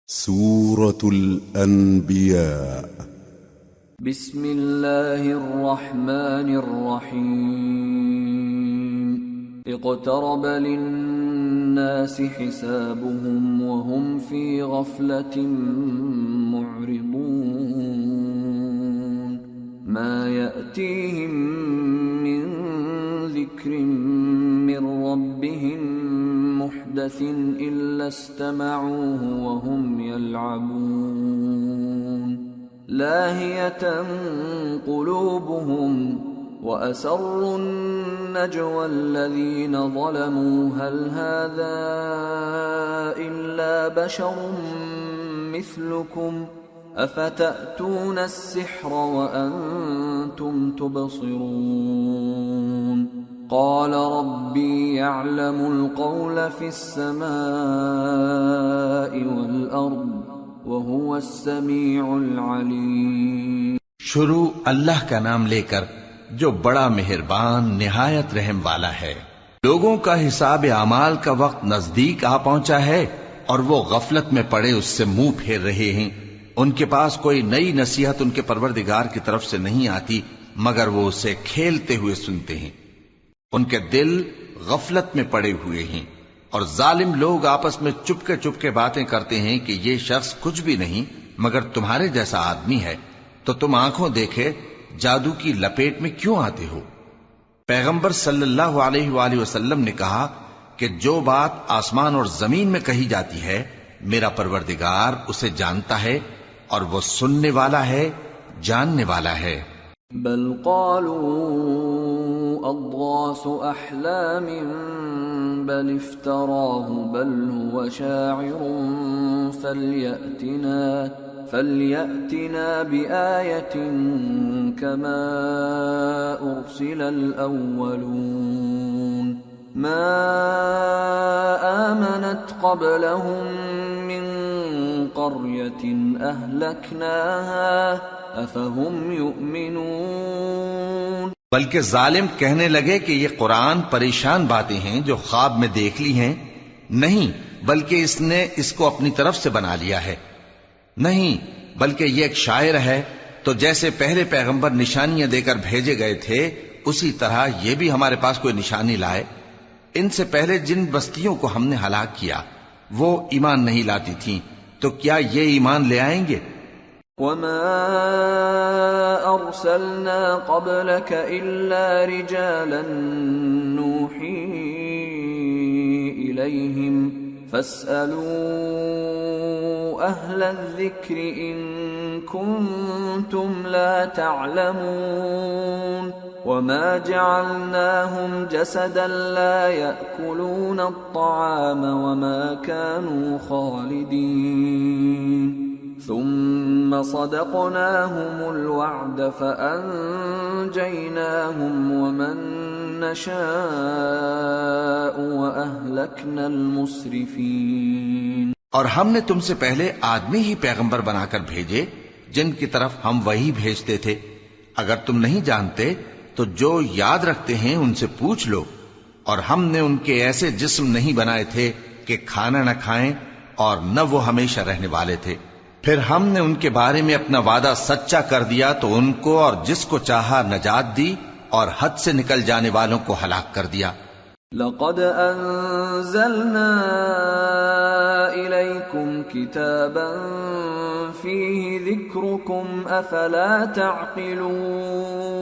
سورة الأنبياء. بسم الله الرحمن الرحيم. اقترب للناس حسابهم وهم في غفلة معرضون. ما يأتيهم من ذكر من ربهم محدث إلا استمعوه وهم يلعبون. لاهية قلوبهم وأسروا النجوى الذين ظلموا هل هذا إلا بشر مثلكم أفتأتون السحر وأنتم تبصرون. قال ربي يعلم القول في السماء والأرض وهو السميع العليم. شروع اللہ کا نام لے کر جو بڑا مہربان نہایت رحم والا ہے. لوگوں کا حساب اعمال کا وقت نزدیک آ پہنچا ہے اور وہ غفلت میں پڑے اس سے منہ پھیر رہے ہیں. ان کے پاس کوئی نئی نصیحت ان کے پروردگار کی طرف سے نہیں آتی مگر وہ اسے کھیلتے ہوئے سنتے ہیں. ان کے دل غفلت میں پڑے ہوئے ہیں اور ظالم لوگ آپس میں چپکے باتیں کرتے ہیں کہ یہ شخص کچھ بھی نہیں مگر تمہارے جیسا آدمی ہے تو تم آنکھوں دیکھے جادو کی لپیٹ میں کیوں آتے ہو. پیغمبر صلی اللہ علیہ وآلہ وسلم نے کہا کہ جو بات آسمان اور زمین میں کہی جاتی ہے میرا پروردگار اسے جانتا ہے اور وہ سننے والا ہے جاننے والا ہے. بل قالوا اضغاث احلام بل افتراه بل هو شاعر فليأتنا بآية كما أرسل الأولون. ما آمنت قبلهم من قرية أهلكناها أفهم يؤمنون. بلکہ ظالم کہنے لگے کہ یہ قرآن پریشان باتیں ہیں جو خواب میں دیکھ لی ہیں. نہیں بلکہ اس نے اس کو اپنی طرف سے بنا لیا ہے. نہیں بلکہ یہ ایک شاعر ہے. تو جیسے پہلے پیغمبر نشانیاں دے کر بھیجے گئے تھے اسی طرح یہ بھی ہمارے پاس کوئی نشانی لائے. ان سے پہلے جن بستیوں کو ہم نے ہلاک کیا وہ ایمان نہیں لاتی تھیں تو کیا یہ ایمان لے آئیں گے؟ وما ارسلنا قبلك الا رجالا نوحي اليهم فاسألوا اهل الذكر ان كنتم لا تعلمون. وما جعلناهم جسدا لا يأكلون الطعام وما كانوا خالدين ثم صدقناهم الوعد فأنجيناهم ومن نشاء وأهلكنا المسرفين. اور ہم نے تم سے پہلے آدمی ہی پیغمبر بنا کر بھیجے جن کی طرف ہم وہی بھیجتے تھے. اگر تم نہیں جانتے تو جو یاد رکھتے ہیں ان سے پوچھ لو. اور ہم نے ان کے ایسے جسم نہیں بنائے تھے کہ کھانا نہ کھائیں اور نہ وہ ہمیشہ رہنے والے تھے. پھر ہم نے ان کے بارے میں اپنا وعدہ سچا کر دیا تو ان کو اور جس کو چاہا نجات دی اور حد سے نکل جانے والوں کو ہلاک کر دیا. لقد انزلنا الیکم کتابا فیہ ذکرکم افلا تعقلون.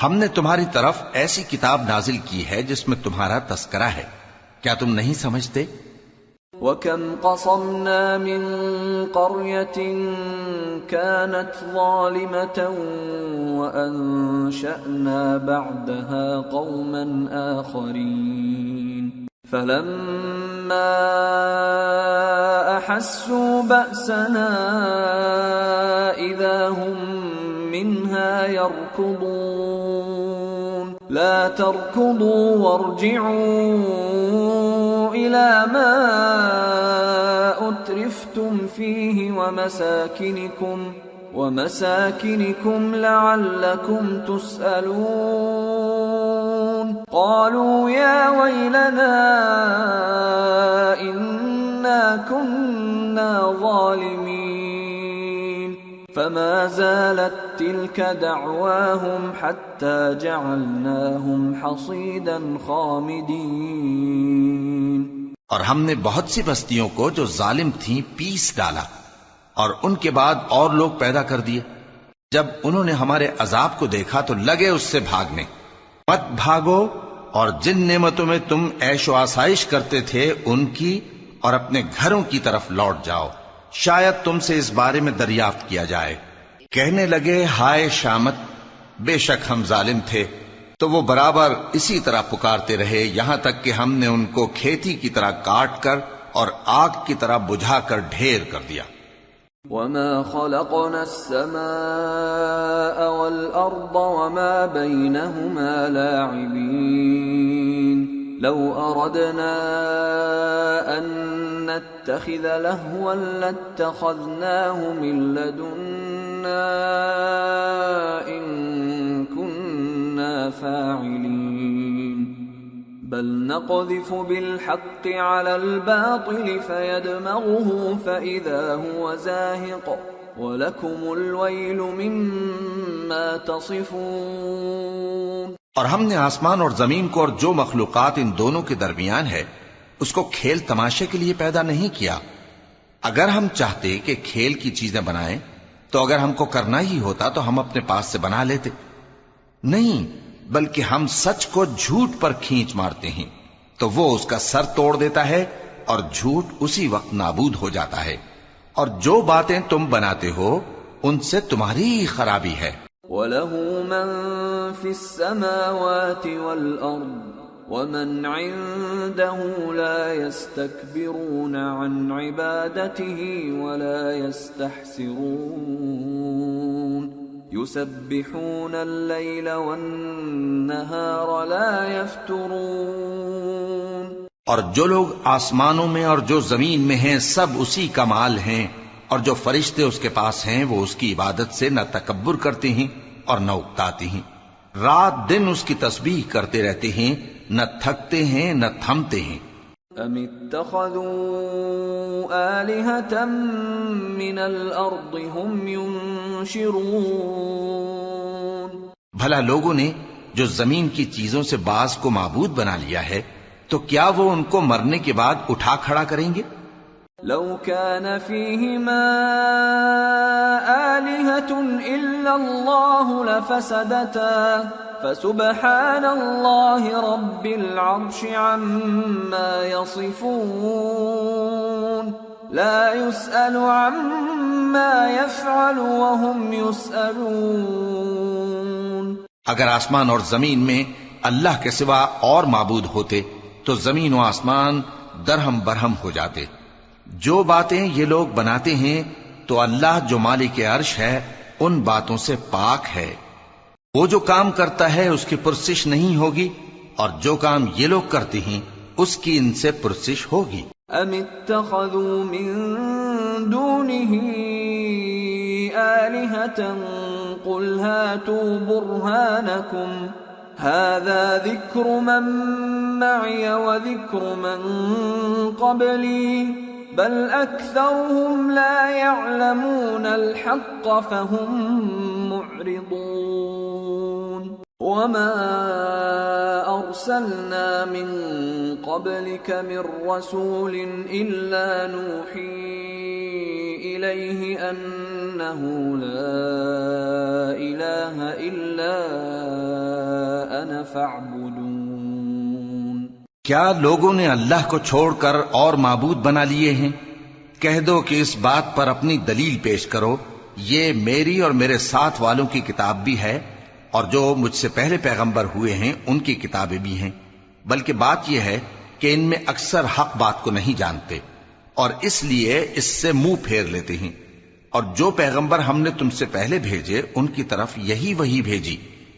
ہم نے تمہاری طرف ایسی کتاب نازل کی ہے جس میں تمہارا تذکرہ ہے. کیا تم نہیں سمجھتے؟ وَكَمْ قَصَمْنَا مِنْ قَرْيَةٍ كَانَتْ ظَالِمَةً وَأَنشَأْنَا بَعْدَهَا قَوْمًا آخَرِينَ فَلَمَّا أَحَسُّوا بَأْسَنَا إِذَا هُمْ مِنْهَا يَرْكُضُونَ. لَا تَرْكُضُوا وَارْجِعُوا إِلَى مَا أُتْرِفْتُمْ فِيهِ وَمَسَاكِنِكُمْ لَعَلَّكُمْ تُسْأَلُونَ. قَالُوا يَا وَيْلَنَا إِنَّا إنا كنا ظالمين فما زالت تلك دعواهم حتى جعلناهم حصيدا خامدين. اور ہم نے بہت سی بستیوں کو جو ظالم تھیں پیس ڈالا، اور ان کے بعد اور لوگ پیدا کر دیے. جب انہوں نے ہمارے عذاب کو دیکھا تو لگے اس سے بھاگنے. مت بھاگو، اور جن نعمتوں میں تم عیش و آسائش کرتے تھے ان کی اور اپنے گھروں کی طرف لوٹ جاؤ، شاید تم سے اس بارے میں دریافت کیا جائے. کہنے لگے ہائے شامت، بے شک ہم ظالم تھے. تو وہ برابر اسی طرح پکارتے رہے یہاں تک کہ ہم نے ان کو کھیتی کی طرح کاٹ کر اور آگ کی طرح بجھا کر ڈھیر کر دیا. وما خلقنا السماء والأرض وما بينهما لاعبين لو أردنا أن نتخذ لهوا لاتخذناه من لدنا إن كنا فاعلين بل نقذف بالحق على الباطل فيدمغه فإذا هو زاهق وَلَكُمُ الْوَيْلُ مِمَّا تَصِفُونَ. اور ہم نے آسمان اور زمین کو اور جو مخلوقات ان دونوں کے درمیان ہے اس کو کھیل تماشے کے لیے پیدا نہیں کیا. اگر ہم چاہتے کہ کھیل کی چیزیں بنائیں تو اگر ہم کو کرنا ہی ہوتا تو ہم اپنے پاس سے بنا لیتے. نہیں، بلکہ ہم سچ کو جھوٹ پر کھینچ مارتے ہیں تو وہ اس کا سر توڑ دیتا ہے اور جھوٹ اسی وقت نابود ہو جاتا ہے. اور جو باتیں تم بناتے ہو ان سے تمہاری خرابی ہے. وَلَهُ مَن فِي السَّمَاوَاتِ وَالْأَرْضِ وَمَنْ عِندَهُ لَا يَسْتَكْبِرُونَ عَنْ عِبَادَتِهِ وَلَا يَسْتَحْسِرُونَ يُسَبِّحُونَ اللَّيْلَ وَالنَّهَارَ لَا يَفْتُرُونَ. اور جو لوگ آسمانوں میں اور جو زمین میں ہیں سب اسی کا مال ہیں، اور جو فرشتے اس کے پاس ہیں وہ اس کی عبادت سے نہ تکبر کرتے ہیں اور نہ اکتاتے ہیں. رات دن اس کی تسبیح کرتے رہتے ہیں، نہ تھکتے ہیں نہ تھمتے ہیں. ام اتخذوا آلهة من الارض هم ينشرون. بھلا لوگوں نے جو زمین کی چیزوں سے بعض کو معبود بنا لیا ہے تو کیا وہ ان کو مرنے کے بعد اٹھا کھڑا کریں گے؟ لو كان فيهما آلهة إلا الله لفسدتا فسبحان الله رب العرش عما يصفون لا يسأل عما يفعل وهم يسألون. اگر آسمان اور زمین میں اللہ کے سوا اور معبود ہوتے تو زمین و آسمان درہم برہم ہو جاتے. جو باتیں یہ لوگ بناتے ہیں تو اللہ جو مالک عرش ہے ان باتوں سے پاک ہے. وہ جو کام کرتا ہے اس کی پرسش نہیں ہوگی، اور جو کام یہ لوگ کرتے ہیں اس کی ان سے پرسش ہوگی. ام اتخذوا من دونه آلهة قل هاتوا برهانكم هذا ذكر من معي وذكر من قبلي بل أكثرهم لا يعلمون الحق فهم معرضون. وما أرسلنا من قبلك من رسول إلا نوحي إليه أنه لا إله إلا أنا فاعبدون. کیا لوگوں نے اللہ کو چھوڑ کر اور معبود بنا لیے ہیں؟ کہہ دو کہ اس بات پر اپنی دلیل پیش کرو. یہ میری اور میرے ساتھ والوں کی کتاب بھی ہے، اور جو مجھ سے پہلے پیغمبر ہوئے ہیں ان کی کتابیں بھی ہیں. بلکہ بات یہ ہے کہ ان میں اکثر حق بات کو نہیں جانتے، اور اس لیے اس سے منہ پھیر لیتے ہیں. اور جو پیغمبر ہم نے تم سے پہلے بھیجے ان کی طرف یہی وحی بھیجی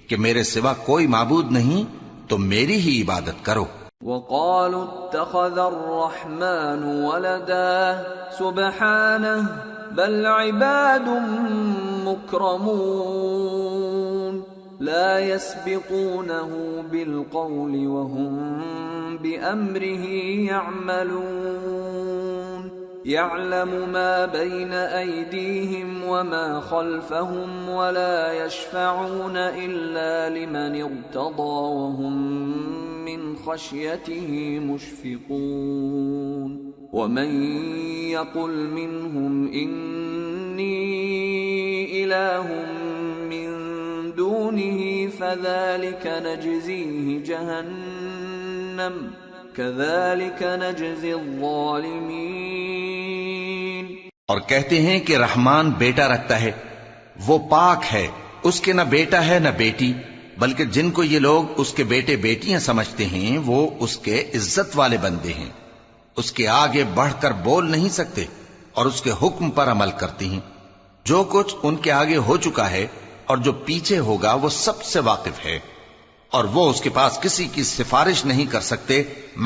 کہ میرے سوا کوئی معبود نہیں تو میری ہی عبادت کرو. وقالوا اتخذ الرحمن ولدا سبحانه بل عباد مكرمون لا يسبقونه بالقول وهم بأمره يعملون. يعلم ما بين أيديهم وما خلفهم ولا يشفعون إلا لمن ارتضى وهم من خشيته مشفقون ومن يقل منهم إني إله من دونه فذلك نجزيه جهنم كذلك نجزي الظالمين۔ اور کہتے ہیں کہ رحمان بیٹا رکھتا ہے، وہ پاک ہے، اس کے نہ بیٹا ہے نہ بیٹی، بلکہ جن کو یہ لوگ اس کے بیٹے بیٹیاں سمجھتے ہیں وہ اس کے عزت والے بندے ہیں، اس کے آگے بڑھ کر بول نہیں سکتے اور اس کے حکم پر عمل کرتے ہیں۔ جو کچھ ان کے آگے ہو چکا ہے اور جو پیچھے ہوگا وہ سب سے واقف ہے، اور وہ اس کے پاس کسی کی سفارش نہیں کر سکتے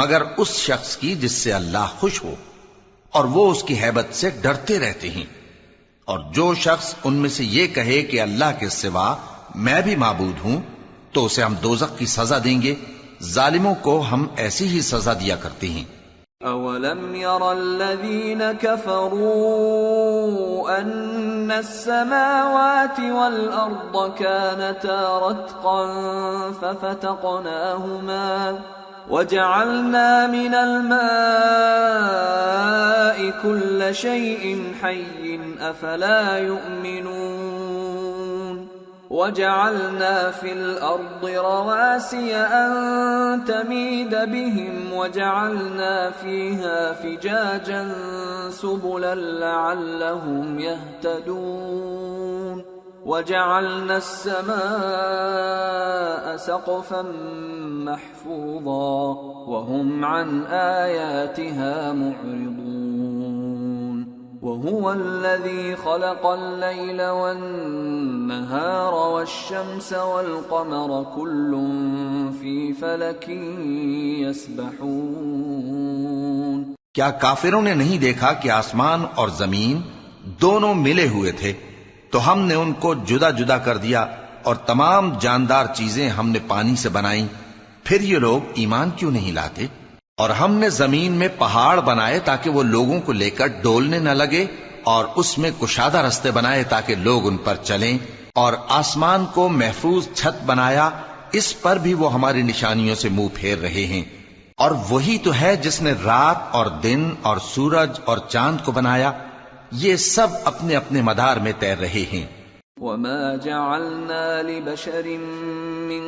مگر اس شخص کی جس سے اللہ خوش ہو، اور وہ اس کی ہیبت سے ڈرتے رہتے ہیں۔ اور جو شخص ان میں سے یہ کہے کہ اللہ کے سوا میں بھی معبود ہوں تو اسے ہم دوزخ کی سزا دیں گے، ظالموں کو ہم ایسی ہی سزا دیا کرتے ہیں۔ أَوَلَمْ يَرَ الَّذِينَ كَفَرُوا أَنَّ السَّمَاوَاتِ وَالْأَرْضَ كَانَتَا رَتْقًا فَفَتَقْنَاهُمَا وَجَعَلْنَا مِنَ الْمَاءِ كُلَّ شَيْءٍ حَيٍّ أَفَلَا يُؤْمِنُونَ وَجَعَلْنَا فِي الْأَرْضِ رَوَاسِيَ أَن تَمِيدَ بِهِمْ وَجَعَلْنَا فِيهَا فِجَاجًا سُبُلًا لَعَلَّهُمْ يَهْتَدُونَ وَجَعَلْنَا السَّمَاءَ سَقْفًا مَحْفُوظًا وَهُمْ عَنْ آيَاتِهَا مُعْرِضُونَ وَهُوَ الَّذِي خَلَقَ اللَّيْلَ وَالنَّهَارَ وَالشَّمْسَ وَالْقَمَرَ كُلٌّ فِي فَلَكٍ يَسْبَحُونَ۔ کیا کافروں نے نہیں دیکھا کہ آسمان اور زمین دونوں ملے ہوئے تھے تو ہم نے ان کو جدا جدا کر دیا، اور تمام جاندار چیزیں ہم نے پانی سے بنائیں، پھر یہ لوگ ایمان کیوں نہیں لاتے؟ اور ہم نے زمین میں پہاڑ بنائے تاکہ وہ لوگوں کو لے کر ڈولنے نہ لگے، اور اس میں کشادہ رستے بنائے تاکہ لوگ ان پر چلیں، اور آسمان کو محفوظ چھت بنایا، اس پر بھی وہ ہماری نشانیوں سے منہ پھیر رہے ہیں۔ اور وہی تو ہے جس نے رات اور دن اور سورج اور چاند کو بنایا، یہ سب اپنے اپنے مدار میں تیر رہے ہیں۔ وَمَا جَعَلْنَا لِبَشَرٍ مِّن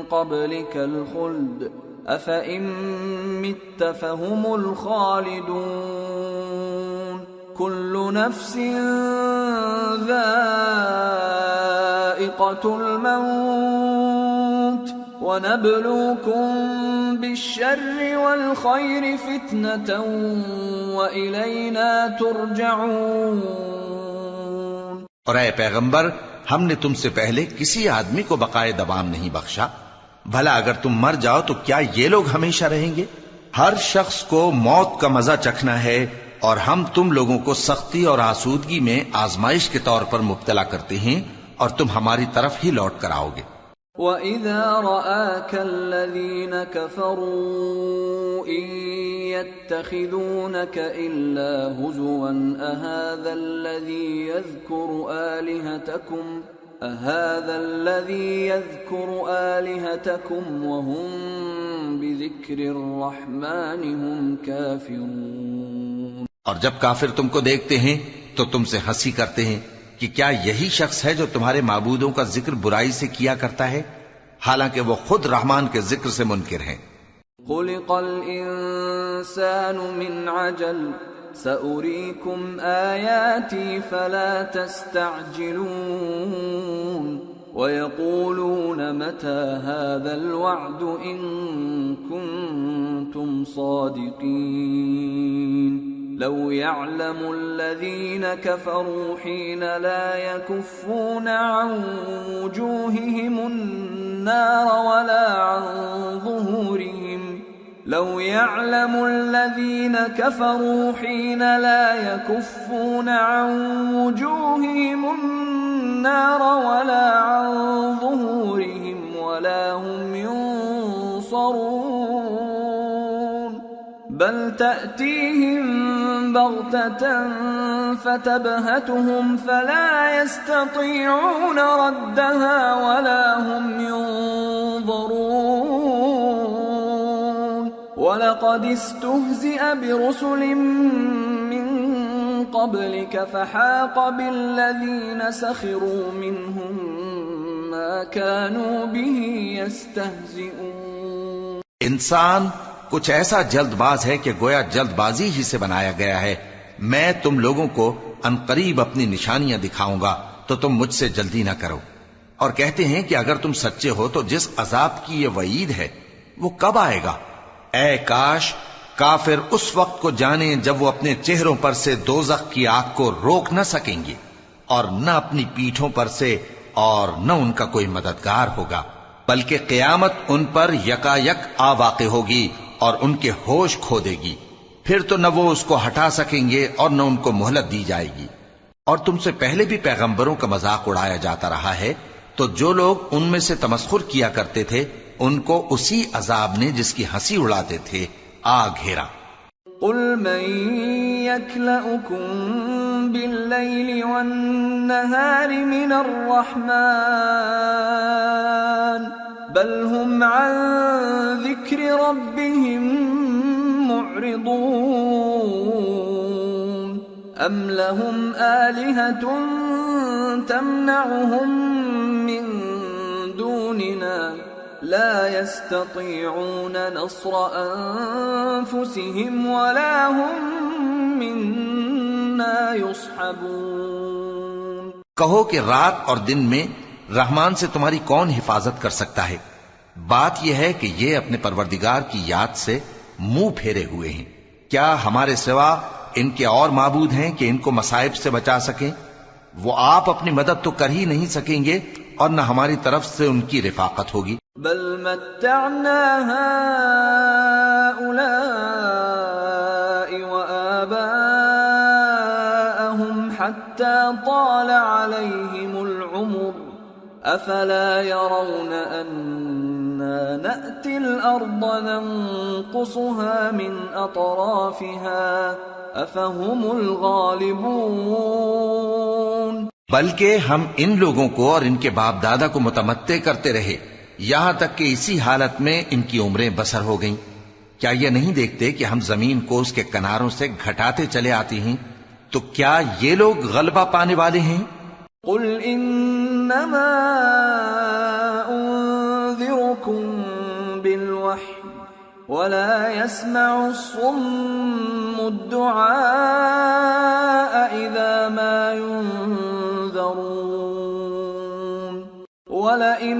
قَبْلِكَ الْخُلْدَ أَفَإِن مِّتَّ فَهُمُ الْخَالِدُونَ كُلُّ نَفْسٍ ذَائِقَةُ الْمَوْتِ وَنَبْلُوكُم بِالشَّرِّ وَالْخَيْرِ فِتْنَةً وَإِلَيْنَا تُرْجَعُونَ۔ اور اے پیغمبر، ہم نے تم سے پہلے کسی آدمی کو بقائے دوام نہیں بخشا، بھلا اگر تم مر جاؤ تو کیا یہ لوگ ہمیشہ رہیں گے؟ ہر شخص کو موت کا مزہ چکھنا ہے، اور ہم تم لوگوں کو سختی اور آسودگی میں آزمائش کے طور پر مبتلا کرتے ہیں، اور تم ہماری طرف ہی لوٹ کر آؤ گے۔ وَإِذَا رَآكَ الَّذِينَ كَفَرُوا إِن يَتَّخِذُونَكَ إِلَّا هُزُوًا أَهَذَا الَّذِي يَذْكُرُ آلِهَتَكُمْ وَهُمْ بِذِكْرِ الرَّحْمَنِ هُمْ كَافِرُونَ۔ اور جب کافر تم کو دیکھتے ہیں تو تم سے ہنسی کرتے ہیں کہ کیا یہی شخص ہے جو تمہارے معبودوں کا ذکر برائی سے کیا کرتا ہے، حالانکہ وہ خود رحمان کے ذکر سے منکر ہیں۔ خُلِقَ الْإِنسَانُ مِنْ عَجَلٍ سَأُرِيكُمْ آيَاتِي فَلَا تَسْتَعْجِلُونَ وَيَقُولُونَ مَتَى هَذَا الْوَعْدُ إِن كُنتُمْ صَادِقِينَ لَوْ يَعْلَمُ الَّذِينَ كَفَرُوا حِينَ لَا يَكُفُّونَ عَن وُجُوهِهِمُ النَّارَ وَلَا عَن ظُهُورِهِمْ لَوْ يَعْلَمُ الَّذِينَ كَفَرُوا حِينَ لَا يَكُفُّونَ عَن وُجُوهِهِمُ النَّارَ وَلَا عَن ظُهُورِهِمْ وَلَا هُمْ يُنصَرُونَ بَلْ تَأْتِيهِم بغتة فتبهتهم فلا يستطيعون ردها ولا هم ينظرون وَلَقَدِ اسْتُهْزِئَ بِرُسُلٍ مِّن قَبْلِكَ فَحَاقَ بِالَّذِينَ سَخِرُوا مِنْهُم مَّا كَانُوا بِهِ يَسْتَهْزِئُونَ۔ انسان کچھ ایسا جلد باز ہے کہ گویا جلد بازی ہی سے بنایا گیا ہے۔ میں تم لوگوں کو عنقریب اپنی نشانیاں دکھاؤں گا تو تم مجھ سے جلدی نہ کرو، اور کہتے ہیں کہ اگر تم سچے ہو تو جس عذاب کی یہ وعید ہے وہ کب آئے گا؟ اے کاش کافر اس وقت کو جانیں جب وہ اپنے چہروں پر سے دوزخ کی آگ کو روک نہ سکیں گے، اور نہ اپنی پیٹھوں پر سے، اور نہ ان کا کوئی مددگار ہوگا، بلکہ قیامت ان پر یکا یک آ واقع ہوگی اور ان کے ہوش کھو دے گی، پھر تو نہ وہ اس کو ہٹا سکیں گے اور نہ ان کو مہلت دی جائے گی۔ اور تم سے پہلے بھی پیغمبروں کا مذاق اڑایا جاتا رہا ہے، تو جو لوگ ان میں سے تمسخر کیا کرتے تھے ان کو اسی عذاب نے جس کی ہنسی اڑاتے تھے آ گھیرا۔ قل من يكلؤكم بالليل والنهار من الرحمن بل هم عن ذكر ربهم معرضون أم لهم آلهة تمنعهم من دوننا لا يستطيعون نصر أنفسهم ولا هم منا يصحبون۔ کہو کہ رات اور دن میں رحمان سے تمہاری کون حفاظت کر سکتا ہے؟ بات یہ ہے کہ یہ اپنے پروردگار کی یاد سے منہ پھیرے ہوئے ہیں۔ کیا ہمارے سوا ان کے اور معبود ہیں کہ ان کو مصائب سے بچا سکیں؟ وہ آپ اپنی مدد تو کر ہی نہیں سکیں گے اور نہ ہماری طرف سے ان کی رفاقت ہوگی۔ بل متعنا هؤلاء وآباءهم حتى طال عليهم العمر أفلا يرون أنا نأتي الأرض ننقصها من أطرافها أفهم الغالبون۔ بلکہ ہم ان لوگوں کو اور ان کے باپ دادا کو متمتع کرتے رہے یہاں تک کہ اسی حالت میں ان کی عمریں بسر ہو گئیں۔ کیا یہ نہیں دیکھتے کہ ہم زمین کو اس کے کناروں سے گھٹاتے چلے آتے ہیں؟ تو کیا یہ لوگ غلبہ پانے والے ہیں؟ قل انما انذركم بالوحی ولا يسمع الصم الدعاء اذا ما ينذرون ولئن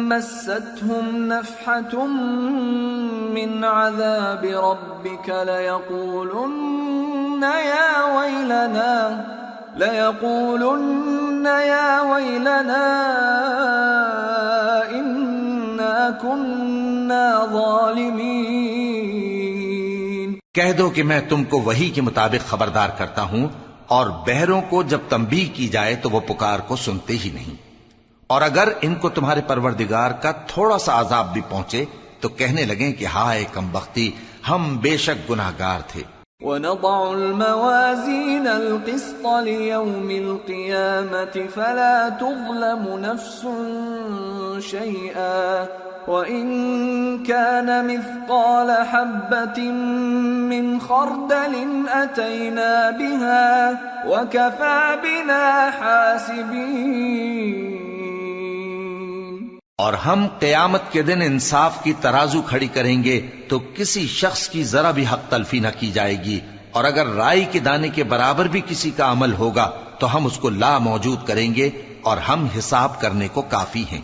مستهم نفحة من عذاب ربك ليقولن يا ويلنا إنا كنا ظالمين۔ کہہ دو کہ میں تم کو وحی کے مطابق خبردار کرتا ہوں، اور بہروں کو جب تنبیہ کی جائے تو وہ پکار کو سنتے ہی نہیں، اور اگر ان کو تمہارے پروردگار کا تھوڑا سا عذاب بھی پہنچے تو کہنے لگیں کہ ہائے کمبختی، ہم بے شک گناہگار تھے۔ وَنَضَعُ الْمَوَازِينَ الْقِسْطَ لِيَوْمِ الْقِيَامَةِ فَلَا تُظْلَمُ نَفْسٌ شَيْئًا وَإِن كَانَ مِثْقَالَ حَبَّةٍ مِّنْ خَرْدَلٍ أَتَيْنَا بِهَا وَكَفَى بِنَا حَاسِبِينَ۔ اور ہم قیامت کے دن انصاف کی ترازو کھڑی کریں گے تو کسی شخص کی ذرا بھی حق تلفی نہ کی جائے گی، اور اگر رائی کے دانے کے برابر بھی کسی کا عمل ہوگا تو ہم اس کو لا موجود کریں گے، اور ہم حساب کرنے کو کافی ہیں۔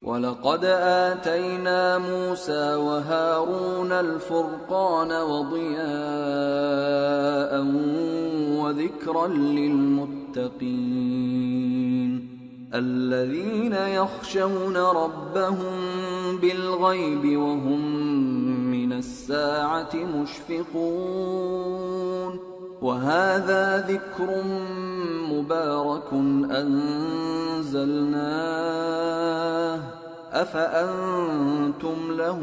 وَلَقَدْ آتَيْنَا مُوسَى وَهَارُونَ الْفُرْقَانَ وَضِيَاءً وَذِكْرًا لِّلْمُتَّقِينَ الذين يخشون ربهم بالغيب وهم من الساعة مشفقون وهذا ذكر مبارك أنزلناه أفأنتم له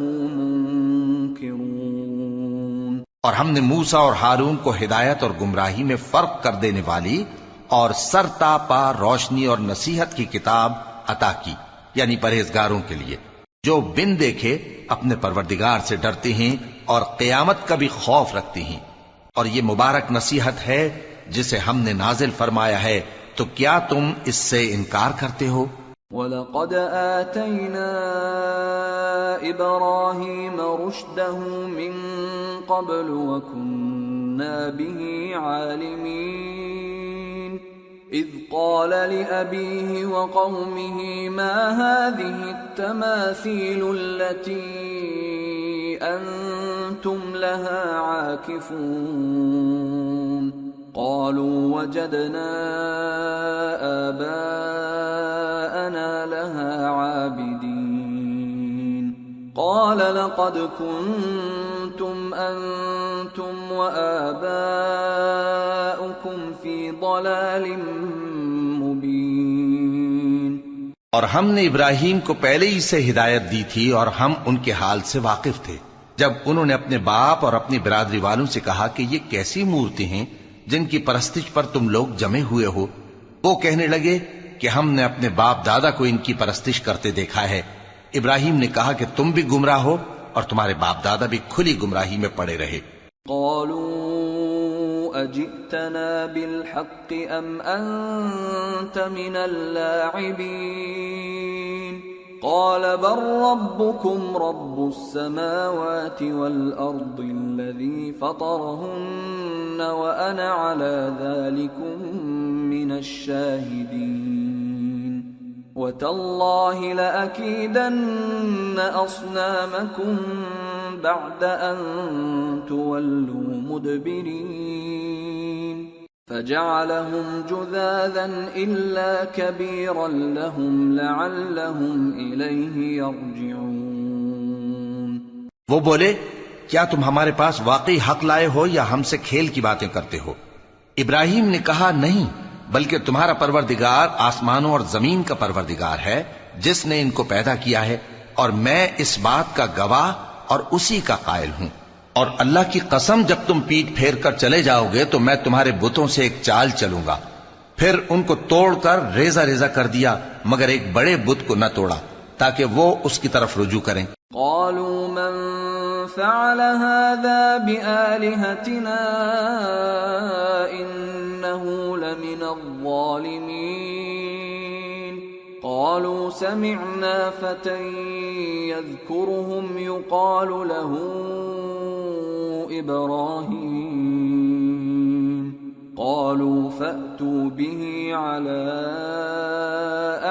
منكرون۔ اور ہم نے موسیٰ اور ہارون کو ہدایت اور گمراہی میں فرق کر دینے والی اور سر تا پا روشنی اور نصیحت کی کتاب عطا کی، یعنی پرہیزگاروں کے لیے جو بن دیکھے اپنے پروردگار سے ڈرتے ہیں اور قیامت کا بھی خوف رکھتے ہیں، اور یہ مبارک نصیحت ہے جسے ہم نے نازل فرمایا ہے، تو کیا تم اس سے انکار کرتے ہو؟ وَلَقَدْ آتَيْنَا إِبْرَاهِيمَ رُشْدَهُ مِنْ قَبْلُ وَكُنَّا بِهِ عَالِمِينَ إِذْ قَالَ لِأَبِيهِ وَقَوْمِهِ مَا هَذِهِ التَّمَاثِيلُ الَّتِي أَنْتُمْ لَهَا عَاكِفُونَ قالوا وجدنا آباءنا لها عابدين قال لقد كنتم أنتم وآباؤكم في ضلال مبين۔ اور ہم نے ابراہیم کو پہلے ہی سے ہدایت دی تھی اور ہم ان کے حال سے واقف تھے جب انہوں نے اپنے باپ اور اپنی برادری والوں سے کہا کہ یہ کیسی مورتی ہیں جن کی پرستش پر تم لوگ جمے ہوئے ہو۔ وہ کہنے لگے کہ ہم نے اپنے باپ دادا کو ان کی پرستش کرتے دیکھا ہے۔ ابراہیم نے کہا کہ تم بھی گمراہ ہو اور تمہارے باپ دادا بھی کھلی گمراہی میں پڑے رہے۔ قالوا اجئتنا بالحق ام انت من اللاعبین قال بل ربكم رب السماوات والأرض الذي فطرهن وأنا على ذلكم من الشاهدين وتالله لأكيدن أصنامكم بعد أن تولوا مدبرين فجعلهم جذاذا إلا كبيرا لهم لعلهم إليه يرجعون۔ وہ بولے کیا تم ہمارے پاس واقعی حق لائے ہو یا ہم سے کھیل کی باتیں کرتے ہو؟ ابراہیم نے کہا نہیں، بلکہ تمہارا پروردگار آسمانوں اور زمین کا پروردگار ہے جس نے ان کو پیدا کیا ہے، اور میں اس بات کا گواہ اور اسی کا قائل ہوں۔ اور اللہ کی قسم جب تم پیٹ پھیر کر چلے جاؤ گے تو میں تمہارے بتوں سے ایک چال چلوں گا۔ پھر ان کو توڑ کر ریزہ ریزہ کر دیا مگر ایک بڑے بت کو نہ توڑا تاکہ وہ اس کی طرف رجوع کریں۔ قالوا من فعل هذا بآلهتنا إنه لمن الظالمين قالوا سمعنا فتى يذكرهم يقال له إبراهيم قالوا فأتوا به على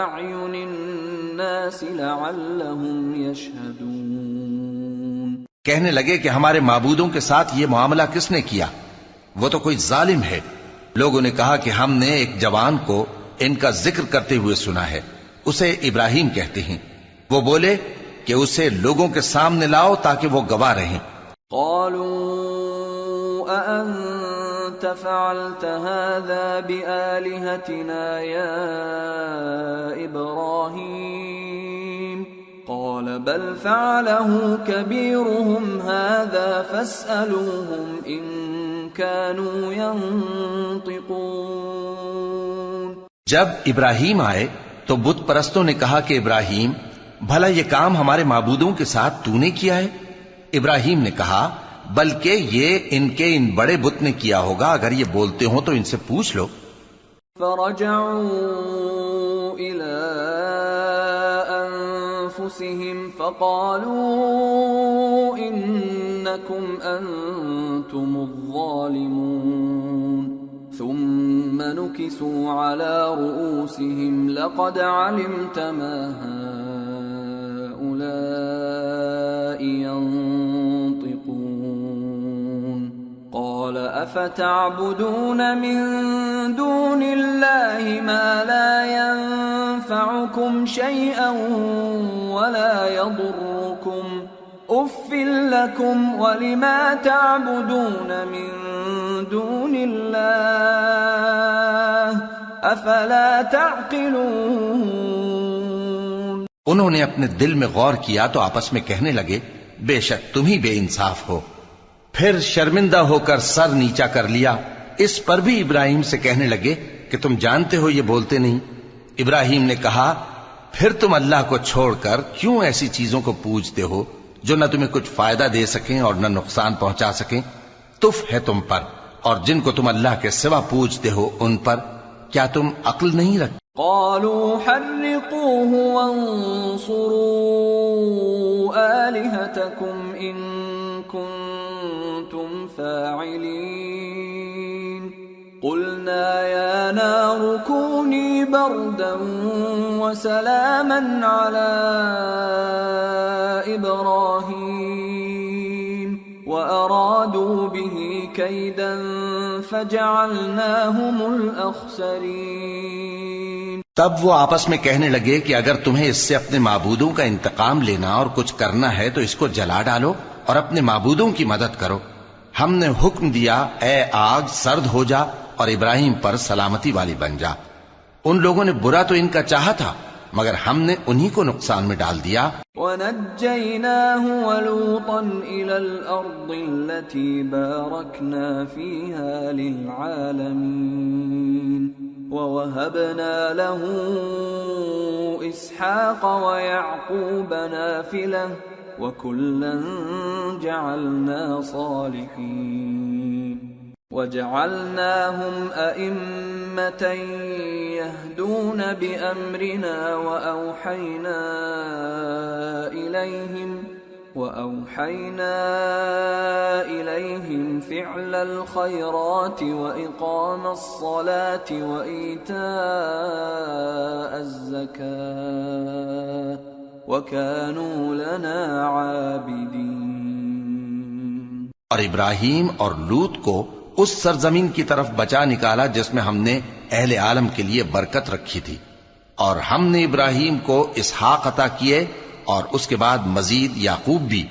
أعين الناس لعلهم يشهدون۔ کہنے لگے کہ ہمارے معبودوں کے ساتھ یہ معاملہ کس نے کیا؟ وہ تو کوئی ظالم ہے۔ لوگوں نے کہا کہ ہم نے ایک جوان کو ان کا ذکر کرتے ہوئے سنا ہے، اسے ابراہیم کہتے ہیں۔ وہ بولے کہ اسے لوگوں کے سامنے لاؤ تاکہ وہ گواہ رہیں۔ قالوا أأنت فعلت هذا بآلهتنا يا إبراهيم قال بل فعله كبيرهم هذا فاسألوهم إن كانوا ينطقون۔ جب ابراہیم آئے تو بت پرستوں نے کہا کہ ابراہیم بھلا یہ کام ہمارے معبودوں کے ساتھ تو نے کیا ہے؟ ابراہیم نے کہا بلکہ یہ ان کے ان بڑے بت نے کیا ہوگا، اگر یہ بولتے ہوں تو ان سے پوچھ لو۔ فرجعوا إلى أنفسهم فقالوا إنكم أنتم الظالمون ثم نكسوا على رؤوسهم لقد علمت ما هؤلاء ينطقون قال أفتعبدون من دون الله ما لا ينفعكم شيئا ولا يضركم أف لكم ولما تعبدون من دون الله أفلا تعقلون۔ انہوں نے اپنے دل میں غور کیا تو آپس میں کہنے لگے بے شک تم ہی بے انصاف ہو۔ پھر شرمندہ ہو کر سر نیچا کر لیا۔ اس پر بھی ابراہیم سے کہنے لگے کہ تم جانتے ہو یہ بولتے نہیں۔ ابراہیم نے کہا پھر تم اللہ کو چھوڑ کر کیوں ایسی چیزوں کو پوجتے ہو جو نہ تمہیں کچھ فائدہ دے سکیں اور نہ نقصان پہنچا سکیں؟ تف ہے تم پر اور جن کو تم اللہ کے سوا پوجتے ہو ان پر، کیا تم عقل نہیں رکھتے؟ قالوا حرقوه وانصروا آلهتكم إن كنتم فاعلين قلنا يا نار كوني بردا وسلاما على إبراهيم وأرادوا به كيدا فجعلناهم الأخسرين۔ تب وہ آپس میں کہنے لگے کہ اگر تمہیں اس سے اپنے معبودوں کا انتقام لینا اور کچھ کرنا ہے تو اس کو جلا ڈالو اور اپنے معبودوں کی مدد کرو۔ ہم نے حکم دیا اے آگ سرد ہو جا اور ابراہیم پر سلامتی والی بن جا۔ ان لوگوں نے برا تو ان کا چاہا تھا مگر ہم نے انہی کو نقصان میں ڈال دیا۔ وَنَجَّيْنَاهُ وَلُوطًا إِلَى الْأَرْضِ الَّتِي بَارَكْنَا فِيهَا لِلْعَالَمِينَ وَوَهَبْنَا لَهُ إِسْحَاقَ وَيَعْقُوبَ نَافِلَةً وَكُلًّا جَعَلْنَا صَالِحِينَ وَجَعَلْنَاهُمْ أَئِمَّةً يَهْدُونَ بِأَمْرِنَا وَأَوْحَيْنَا إِلَيْهِمْ فِعْلَ الْخَيْرَاتِ وَإِقَامَ الصَّلَاةِ وَإِيتَاءَ الزَّكَاةِ وَكَانُوا لَنَا عَابِدِينَ۔ اور ابراہیم اور لوط کو اس سرزمین کی طرف بچا نکالا جس میں ہم نے اہل عالم کے لیے برکت رکھی تھی، اور ہم نے ابراہیم کو اسحاق عطا کیے اور اس کے بعد مزید یعقوب بھی،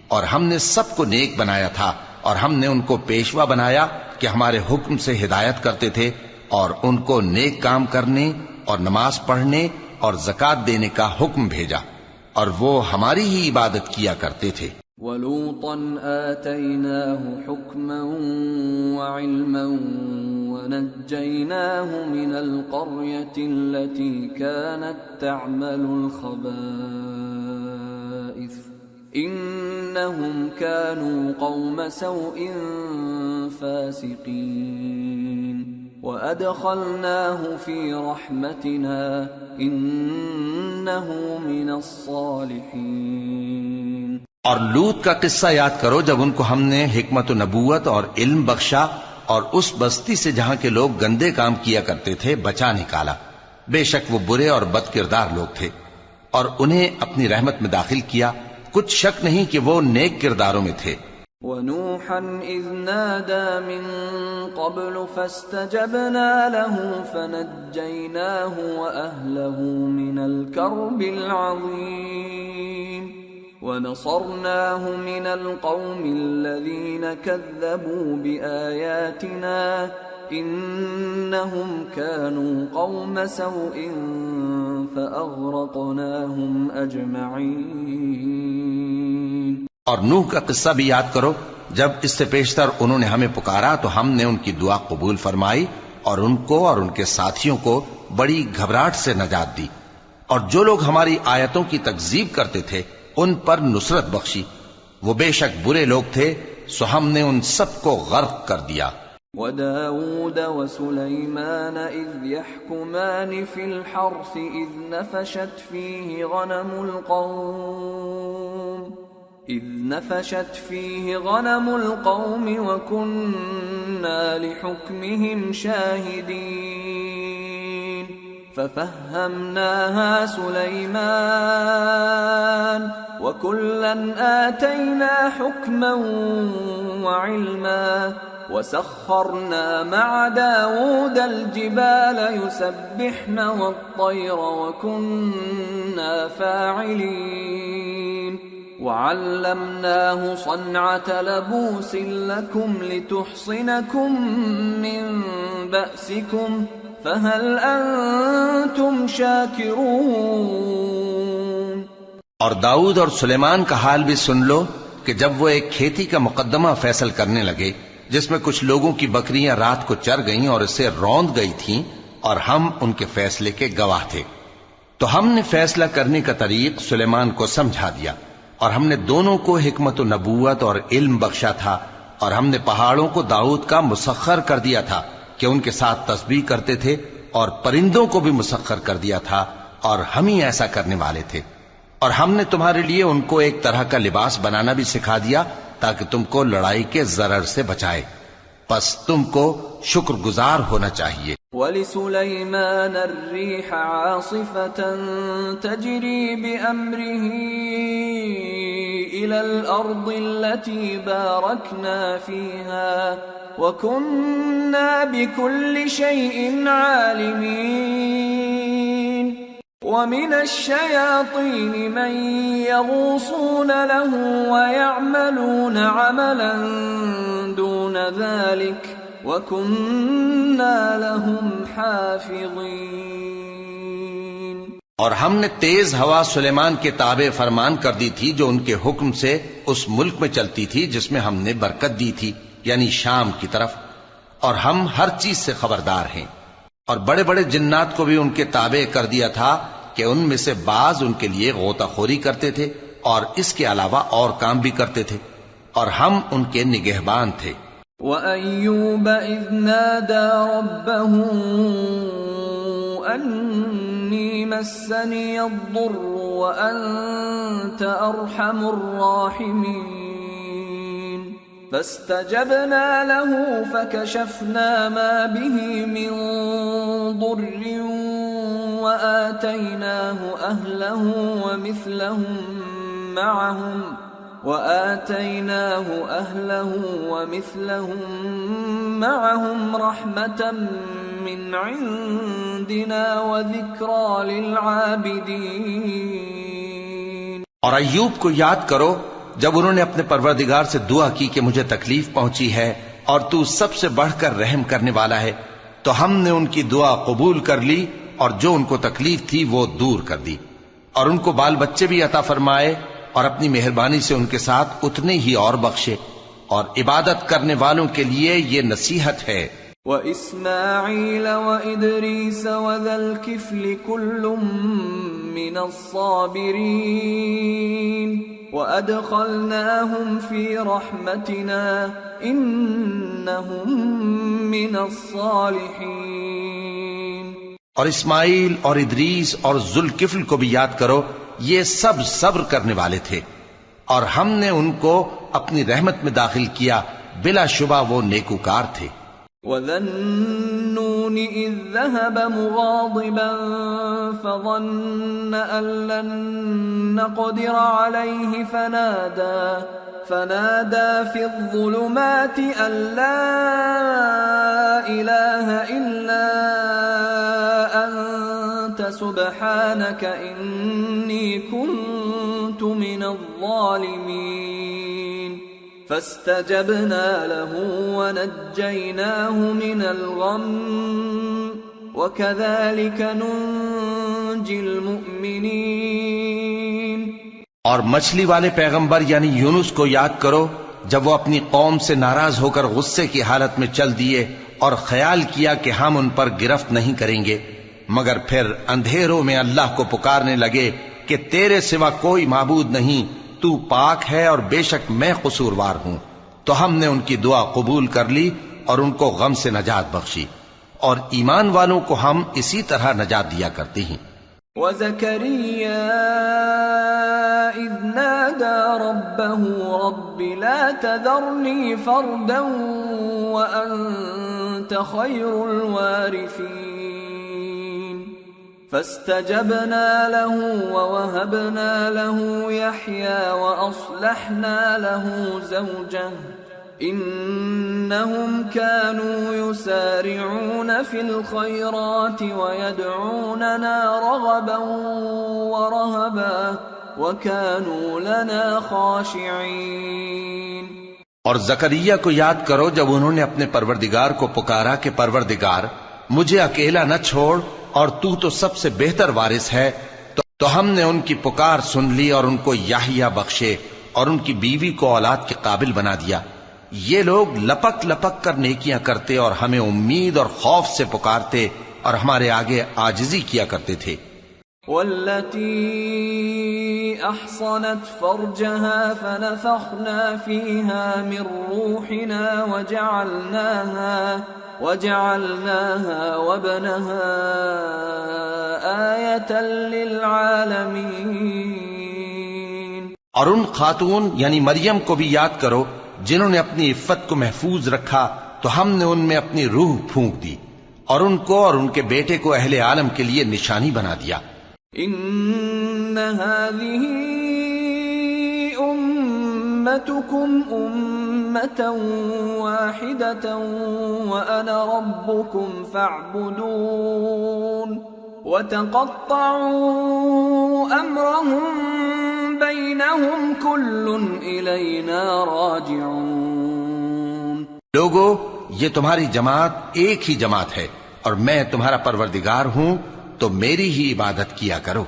اور ہم نے سب کو نیک بنایا تھا، اور ہم نے ان کو پیشوا بنایا کہ ہمارے حکم سے ہدایت کرتے تھے، اور ان کو نیک کام کرنے اور نماز پڑھنے اور زکوٰۃ دینے کا حکم بھیجا، اور وہ ہماری ہی عبادت کیا کرتے تھے۔ وَلُوطًا آتَيْنَاهُ حُكْمًا وَعِلْمًا وَنَجَّيْنَاهُ مِنَ الْقَرْيَةِ الَّتِي كَانَتْ تَعْمَلُ الْخَبَائِثَ إِنَّهُمْ كَانُوا قَوْمَ سَوْءٍ فَاسِقِينَ وَأَدْخَلْنَاهُ فِي رَحْمَتِنَا إِنَّهُ مِنَ الصَّالِحِينَ۔ اور لوط کا قصہ یاد کرو جب ان کو ہم نے حکمت و نبوت اور علم بخشا اور اس بستی سے جہاں کے لوگ گندے کام کیا کرتے تھے بچا نکالا۔ بے شک وہ برے اور بد کردار لوگ تھے، اور انہیں اپنی رحمت میں داخل کیا، کچھ شک نہیں کہ وہ نیک کرداروں میں تھے۔ وَنُوحًا إِذْ نَادَى مِن قَبْلُ فَاسْتَجَبْنَا لَهُ فَنَجَّيْنَاهُ وَأَهْلَهُ مِنَ الْكَرْبِ الْعَظِيمِ وَنَصَرْنَاهُ مِنَ الْقَوْمِ الَّذِينَ كَذَّبُوا بِآيَاتِنَا إِنَّهُمْ كَانُوا قَوْمَ سَوْءٍ فَأَغْرَقْنَاهُمْ أَجْمَعِينَ۔ اور نوح کا قصہ بھی یاد کرو جب اس سے پیشتر انہوں نے ہمیں پکارا تو ہم نے ان کی دعا قبول فرمائی اور ان کو اور ان کے ساتھیوں کو بڑی گھبراہٹ سے نجات دی، اور جو لوگ ہماری آیتوں کی تکذیب کرتے تھے ان پر نصرت بخشی۔ وہ بے شک برے لوگ تھے سو ہم نے ان سب کو غرق کر دیا۔ وَدَاوُودَ وَسُلَيْمَانَ إِذْ يَحْكُمَانِ فِي الْحَرْثِ إِذْ نَفَشَتْ فِيهِ غَنَمُ الْقَوْمِ وَكُنَّا لِحُكْمِهِمْ شَاهِدِينَ فَفَهَّمْنَاهَا سُلَيْمَانَ وَكُلًّا آتَيْنَا حُكْمًا وَعِلْمًا وَسَخَّرْنَا مَعَ دَاوُودَ الْجِبَالَ يُسَبِّحْنَ وَالطَّيْرَ وَكُنَّا فَاعِلِينَ وَعَلَّمْنَاهُ صَنْعَةَ لَبُوسٍ لَكُمْ لِتُحْصِنَكُمْ مِنْ بَأْسِكُمْ فَهَلْ أَنْتُمْ شَاكِرُونَ۔ اور داؤد اور سلیمان کا حال بھی سن لو کہ جب وہ ایک کھیتی کا مقدمہ فیصل کرنے لگے جس میں کچھ لوگوں کی بکریاں رات کو چر گئیں اور اسے روند گئی تھیں اور ہم ان کے فیصلے کے گواہ تھے، تو ہم نے فیصلہ کرنے کا طریق سلیمان کو سمجھا دیا، اور ہم نے دونوں کو حکمت و نبوت اور علم بخشا تھا، اور ہم نے پہاڑوں کو داؤد کا مسخر کر دیا تھا کہ ان کے ساتھ تسبیح کرتے تھے، اور پرندوں کو بھی مسخر کر دیا تھا، اور ہم ہی ایسا کرنے والے تھے، اور ہم نے تمہارے لیے ان کو ایک طرح کا لباس بنانا بھی سکھا دیا تاکہ تم کو لڑائی کے ضرر سے بچائے، پس تم کو شکر گزار ہونا چاہیے۔ وَلِسُلَيْمَانَ الرِّيحَ عَاصِفَةً تَجْرِي بِأَمْرِهِ إِلَى الْأَرْضِ الَّتِي بَارَكْنَا فِيهَا وَكُنَّا بِكُلِّ شَيْءٍ عَالِمِينَ وَمِنَ الشَّيَاطِينِ مَن يَغُوصُونَ لَهُ وَيَعْمَلُونَ عَمَلًا دُونَ ذَلِكَ وَكُنَّا لَهُمْ حَافِظِينَ۔ اور ہم نے تیز ہوا سلیمان کے تابع فرمان کر دی تھی جو ان کے حکم سے اس ملک میں چلتی تھی جس میں ہم نے برکت دی تھی، یعنی شام کی طرف، اور ہم ہر چیز سے خبردار ہیں۔ اور بڑے بڑے جنات کو بھی ان کے تابع کر دیا تھا کہ ان میں سے بعض ان کے لیے غوطہ خوری کرتے تھے اور اس کے علاوہ اور کام بھی کرتے تھے، اور ہم ان کے نگہبان تھے۔ وَأَيُّوبَ إِذْ نَادَى رَبَّهُ أَنِّي مَسَّنِيَ الضُّرُّ وَأَنْتَ أَرْحَمُ الرَّاحِمِينَ فَاسْتَجَبْنَا لَهُ فَكَشَفْنَا مَا بِهِ مِنْ ضُرٍّ وَآتَيْنَاهُ أَهْلَهُ وَمِثْلَهُمْ مَعَهُمْ رَحْمَةً مِّنْ عِنْدِنَا وَذِكْرَى لِلْعَابِدِينَ۔ اور ایوب کو یاد کرو جب انہوں نے اپنے پروردگار سے دعا کی کہ مجھے تکلیف پہنچی ہے اور تو سب سے بڑھ کر رحم کرنے والا ہے، تو ہم نے ان کی دعا قبول کر لی اور جو ان کو تکلیف تھی وہ دور کر دی، اور ان کو بال بچے بھی عطا فرمائے، اور اپنی مہربانی سے ان کے ساتھ اتنے ہی اور بخشے، اور عبادت کرنے والوں کے لیے یہ نصیحت ہے۔ وَإِسْمَاعِيلَ وَإِدْرِيسَ وَذَا الْكِفْلِ كُلٌّ مِّنَ الصَّابِرِينَ وَأَدْخَلْنَاهُمْ فِي رَحْمَتِنَا إِنَّهُمْ مِنَ الصَّالِحِينَ۔ اور اسماعیل اور ادریس اور ذوالکفل کو بھی یاد کرو، یہ سب صبر کرنے والے تھے، اور ہم نے ان کو اپنی رحمت میں داخل کیا، بلا شبہ وہ نیکوکار تھے۔ وَذَا النُّونِ إِذ ذَّهَبَ مُغَاضِبًا فَظَنَّ أَن لَّن نَّقْدِرَ عَلَيْهِ فَنَادَى فِي الظُّلُمَاتِ أَن لَّا إِلَٰهَ إِلَّا أَنتَ سُبْحَانَكَ إِنِّي كُنتُ مِنَ الظَّالِمِينَ فَاسْتَجَبْنَا لَهُ وَنَجَّيْنَاهُ مِنَ الْغَمِّ وَكَذَلِكَ نُنْجِي الْمُؤْمِنِينَ۔ اور مچھلی والے پیغمبر یعنی یونس کو یاد کرو جب وہ اپنی قوم سے ناراض ہو کر غصے کی حالت میں چل دیے اور خیال کیا کہ ہم ان پر گرفت نہیں کریں گے، مگر پھر اندھیروں میں اللہ کو پکارنے لگے کہ تیرے سوا کوئی معبود نہیں، تو پاک ہے اور بے شک میں قصوروار ہوں، تو ہم نے ان کی دعا قبول کر لی اور ان کو غم سے نجات بخشی، اور ایمان والوں کو ہم اسی طرح نجات دیا کرتے ہیں۔ وَزَكَرِيَّا إِذْ نَادَى رَبَّهُ رَبِّ لَا تَذَرْنِي فَرْدًا وَأَنْتَ خَيْرُ الْوَارِثِينَ فَاسْتَجَبْنَا لَهُ وَوَهَبْنَا لَهُ يَحْيَى وَأَصْلَحْنَا لَهُ زَوْجَهُ إِنَّهُمْ كَانُوا يُسَارِعُونَ فِي الْخَيْرَاتِ وَيَدْعُونَنَا رَغَبًا وَرَهَبًا وَكَانُوا لَنَا خَاشِعِينَ۔ اور زکریا کو یاد کرو جب انہوں نے اپنے پروردگار کو پکارا کہ پروردگار مجھے اکیلا نہ چھوڑ اور تو سب سے بہتر وارث ہے، تو ہم نے ان کی پکار سن لی اور ان کو یحییٰ بخشے اور ان کی بیوی کو اولاد کے قابل بنا دیا. یہ لوگ لپک لپک کر نیکیاں کرتے اور ہمیں امید اور خوف سے پکارتے اور ہمارے آگے عاجزی کیا کرتے تھے. والتي أحصنت فرجها فنفخنا فيها من روحنا وجعلناها وابنها آية للعالمين. اور ان خاتون یعنی مریم کو بھی یاد کرو جنہوں نے اپنی عفت کو محفوظ رکھا تو ہم نے ان میں اپنی روح پھونک دی اور ان کو اور ان کے بیٹے کو اہل عالم کے لیے نشانی بنا دیا. ان هذه امتكم امة واحدة وانا ربكم فاعبدون وتقطعوا امرهم بينهم كل الينا راجعون. لوگو یہ تمہاری جماعت ایک ہی جماعت ہے اور میں تمہارا پروردگار ہوں تو میری ہی عبادت کیا کرو.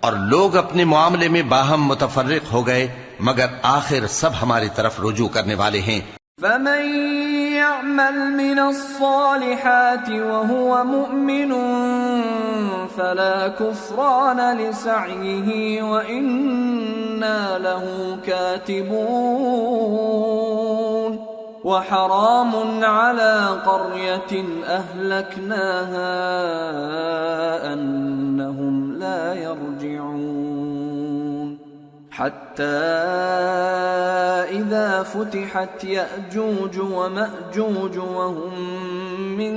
اور لوگ اپنے معاملے میں باہم متفرق ہو گئے مگر آخر سب ہماری طرف رجوع کرنے والے ہیں. فمن يعمل من الصالحات وهو مؤمن فلا كفران لسعيه وإنا له كاتبون. وحرام على قرية أهلكناها أنهم لا يرجعون. حتى إذا فتحت يأجوج ومأجوج وهم من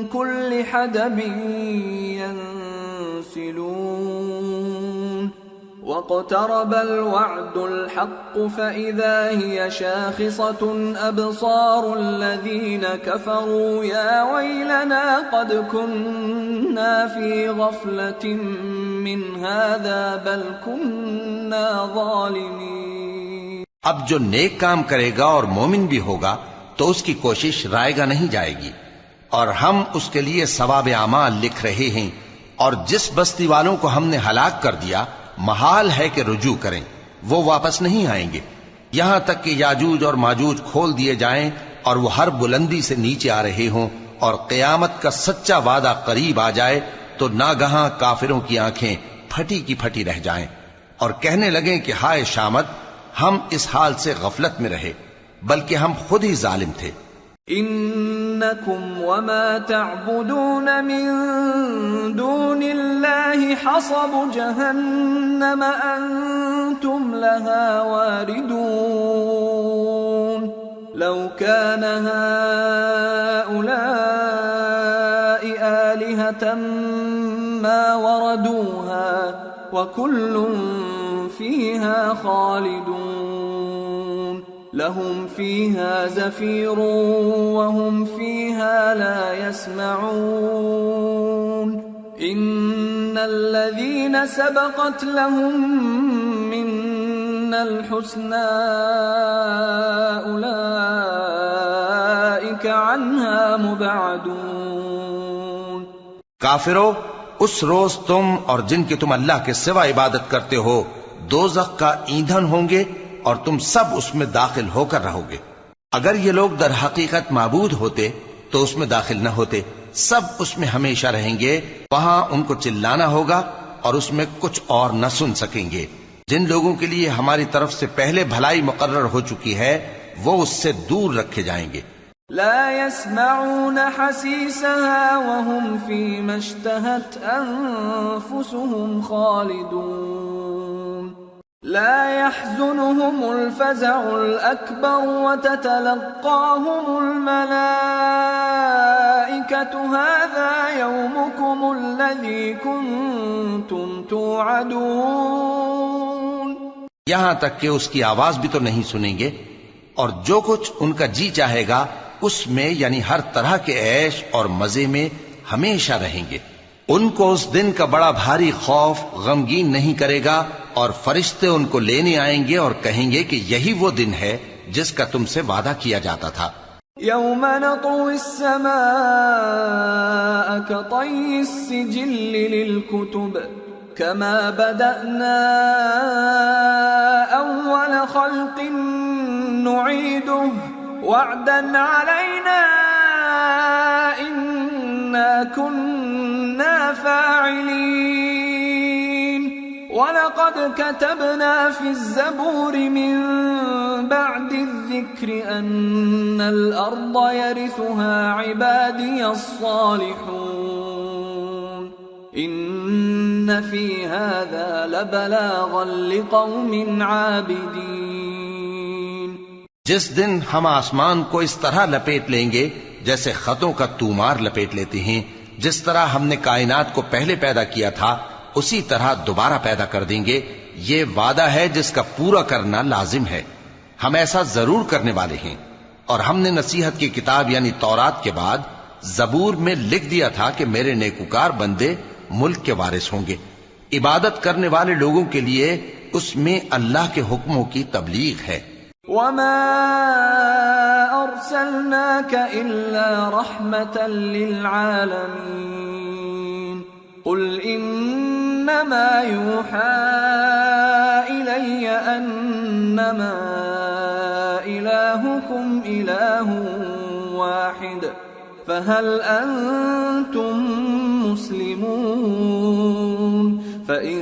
كل حدب ينسلون. واقترب الوعد الحق فإذا هي شاخصة أبصار الذين كفروا يا ويلنا قد كنا في غفلة من هذا بل كنا ظالمين. اب جو نیک کام کرے گا اور مومن بھی ہوگا تو اس کی کوشش رائے گا نہیں جائے گی اور ہم اس کے لیے ثواب اعمال لکھ رہے ہیں. اور جس بستی والوں کو ہم نے ہلاک کر دیا محال ہے کہ رجوع کریں، وہ واپس نہیں آئیں گے یہاں تک کہ یاجوج اور ماجوج کھول دیے جائیں اور وہ ہر بلندی سے نیچے آ رہے ہوں اور قیامت کا سچا وعدہ قریب آ جائے تو ناگہاں کافروں کی آنکھیں پھٹی کی پھٹی رہ جائیں اور کہنے لگیں کہ ہائے شامت، ہم اس حال سے غفلت میں رہے بلکہ ہم خود ہی ظالم تھے. انکم وما تعبدون من دون اللہ حصب جہنم انتم لها واردون. لو كان هؤلاء آلهة ما وردوها وكل فيها خالدون. لهم فيها زفير وهم فيها لا يسمعون. إن الذين سبقت لهم منا الحسنى أولئك عنها مبعدون. کافرو، اس روز تم اور جن کی تم اللہ کے سوا عبادت کرتے ہو دوزخ کا ایندھن ہوں گے اور تم سب اس میں داخل ہو کر رہو گے. اگر یہ لوگ در حقیقت معبود ہوتے تو اس میں داخل نہ ہوتے. سب اس میں ہمیشہ رہیں گے. وہاں ان کو چلانا ہوگا اور اس میں کچھ اور نہ سن سکیں گے. جن لوگوں کے لیے ہماری طرف سے پہلے بھلائی مقرر ہو چکی ہے وہ اس سے دور رکھے جائیں گے. لا يسمعون حسيسها وهم فيما اشتهت أنفسهم خالدون. لا يحزنهم الفزع الأكبر وتتلقاهم الملائكة هذا يومكم الذي كنتم توعدون. یہاں تک کہ اس کی آواز بھی تو نہیں سنیں گے اور جو کچھ ان کا جی چاہے گا اس میں یعنی ہر طرح کے عیش اور مزے میں ہمیشہ رہیں گے. ان کو اس دن کا بڑا بھاری خوف غمگین نہیں کرے گا اور فرشتے ان کو لینے آئیں گے اور کہیں گے کہ یہی وہ دن ہے جس کا تم سے وعدہ کیا جاتا تھا. یوم نطوی السماء کطی السجل للکتب كما بدأنا أول خلق نعيده وعدا علينا إنا كنا فاعلين وَلَقَدْ كَتَبْنَا فِي الزَّبُورِ مِنْ بَعْدِ الذِّكْرِ أَنَّ الْأَرْضَ يَرِثُهَا عِبَادِيَ الصَّالِحُونَ إِنَّ فِي هَذَا لَبَلَاغًا لِقَوْمٍ عَابِدِينَ۔ جس دن ہم آسمان کو اس طرح لپیٹ لیں گے جیسے خطوں کا تومار لپیٹ لیتے ہیں، جس طرح ہم نے کائنات کو پہلے پیدا کیا تھا اسی طرح دوبارہ پیدا کر دیں گے۔ یہ وعدہ ہے جس کا پورا کرنا لازم ہے، ہم ایسا ضرور کرنے والے ہیں۔ اور ہم نے نصیحت کی کتاب یعنی تورات کے بعد زبور میں لکھ دیا تھا کہ میرے نیکوکار بندے ملک کے وارث ہوں گے۔ عبادت کرنے والے لوگوں کے لیے اس میں اللہ کے حکموں کی تبلیغ ہے۔ وَمَا أَرْسَلْنَاكَ إِلَّا رَحْمَةً لِلْعَالَمِينَ قُلْ إِنَّمَا يُوحَى إِلَيَّ أَنَّمَا إِلَٰهُكُمْ إِلَٰهٌ وَاحِدٌ فَهَلْ أَنْتُمْ مُسْلِمُونَ فَإِن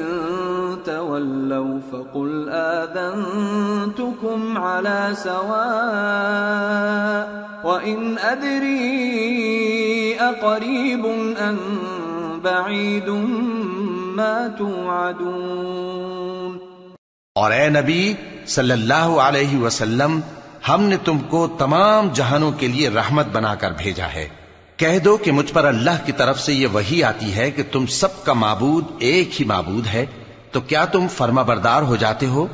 تَوَلَّوْا فَقُلْ آذَنْتُكُمْ عَلَى سَوَاءٍ وَإِنْ أَدْرِي أَقَرِيبٌ أَمْ بعید ما توعدون۔ اور اے نبی صلی اللہ علیہ وسلم، ہم نے تم کو تمام جہانوں کے لیے رحمت بنا کر بھیجا ہے۔ کہہ دو کہ مجھ پر اللہ کی طرف سے یہ وحی آتی ہے کہ تم سب کا معبود ایک ہی معبود ہے، تو کیا تم فرما بردار ہو جاتے ہو؟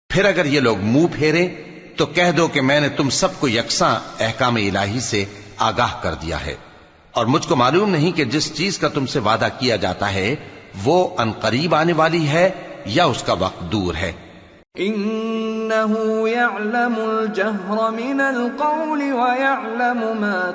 پھر اگر یہ لوگ منہ پھیریں تو کہہ دو کہ میں نے تم سب کو یکساں احکام الہی سے آگاہ کر دیا ہے، اور مجھ کو معلوم نہیں کہ جس چیز کا تم سے وعدہ کیا جاتا ہے وہ ان قریب آنے والی ہے یا اس کا وقت دور ہے۔ انه يعلم الجهر من القول ويعلم ما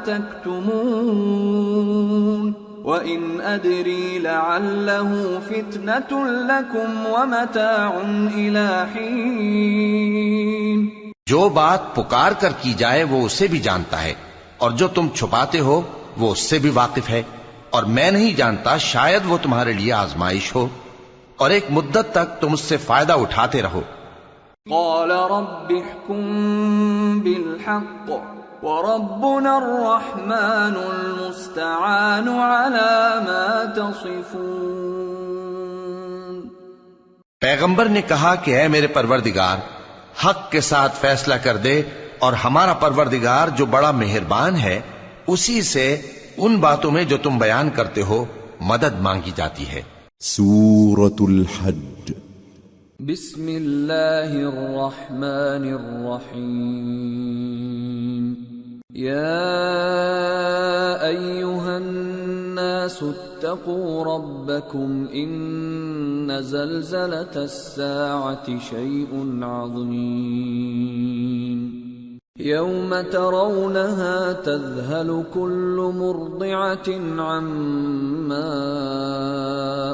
تكتمون وان ادري لعله فتنة لكم ومتاع الى حين۔ جو بات پکار کر کی جائے وہ اسے بھی جانتا ہے، اور جو تم چھپاتے ہو وہ اس سے بھی واقف ہے، اور میں نہیں جانتا، شاید وہ تمہارے لیے آزمائش ہو، اور ایک مدت تک تم اس سے فائدہ اٹھاتے رہو۔ قال رب احكم بالحق وربنا الرحمن المستعان على ما تصفون۔ پیغمبر نے کہا کہ اے میرے پروردگار، حق کے ساتھ فیصلہ کر دے، اور ہمارا پروردگار جو بڑا مہربان ہے اسی سے ان باتوں میں جو تم بیان کرتے ہو مدد مانگی جاتی ہے۔ سورة الحج۔ بسم اللہ الرحمن الرحیم۔ یا ایہا الناس اتقوا ربکم ان زلزلة الساعة شیء عظیم يوم ترونها تذهل كل مرضعة عما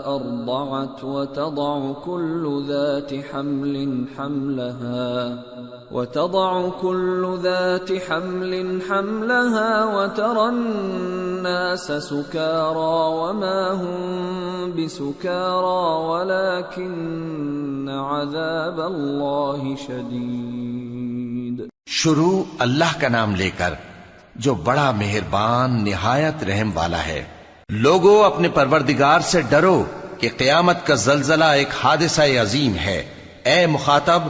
أرضعت وتضع كل ذات حمل حملها وترى الناس سكارى وما هم بسكارى ولكن عذاب الله شديد۔ شروع اللہ کا نام لے کر جو بڑا مہربان نہایت رحم والا ہے۔ لوگو اپنے پروردگار سے ڈرو کہ قیامت کا زلزلہ ایک حادثہ عظیم ہے۔ اے مخاطب،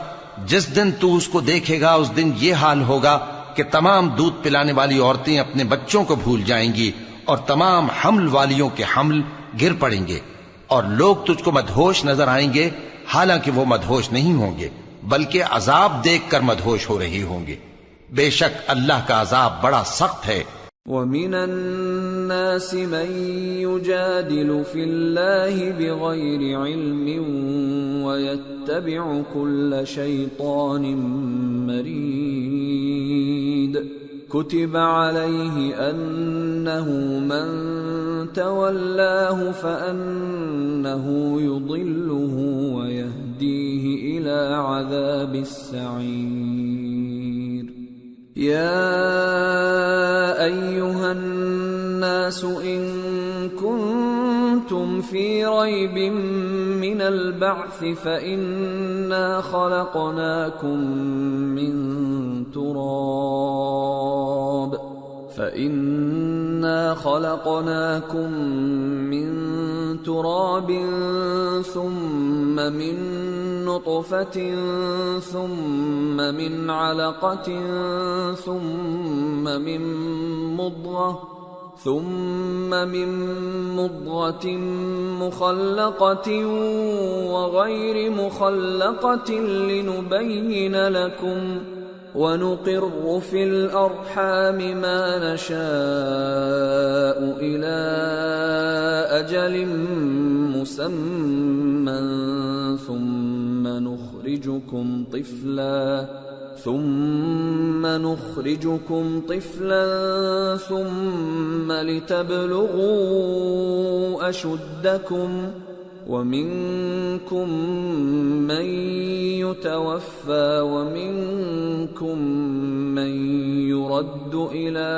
جس دن تو اس کو دیکھے گا اس دن یہ حال ہوگا کہ تمام دودھ پلانے والی عورتیں اپنے بچوں کو بھول جائیں گی، اور تمام حمل والیوں کے حمل گر پڑیں گے، اور لوگ تجھ کو مدہوش نظر آئیں گے، حالانکہ وہ مدہوش نہیں ہوں گے بلکہ عذاب دیکھ کر مدہوش ہو رہی ہوں گے۔ بے شک اللہ کا عذاب بڑا سخت ہے۔ وَمِنَ النَّاسِ مَن يُجَادِلُ فِي اللَّهِ بِغَيْرِ عِلْمٍ وَيَتَّبِعُ كُلَّ شَيْطَانٍ مَرِيدٍ كُتِبَ عَلَيْهِ أَنَّهُ مَن تَوَلَّاهُ فَأَنَّهُ يُضِلُّهُ وَيَهْدِيهِ إِلَى إلى عذاب السعير يا أيها الناس إن كنتم في ريب من البعث فإنا خلقناكم من تراب ثم من نطفة ثم من علقة ثم من مضغة مخلقة وغير مخلقة لنبين لكم ونقر في الأرحام ما نشاء إلى أجل مسمى ثم نخرجكم طفلا ثم لتبلغوا أشدكم ومنكم من يتوفى ومنكم من يرد إلى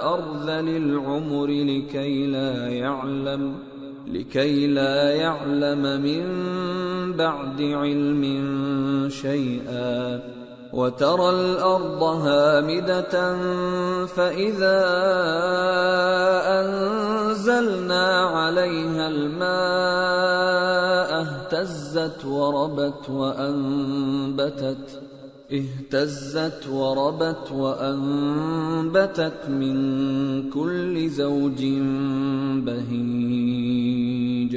أرذل العمر لكي لا يعلم من بعد علم شيئا وترى الأرض هامدة فإذا أنزلنا عليها الماء اهتزت وربت من كل زوج بهيج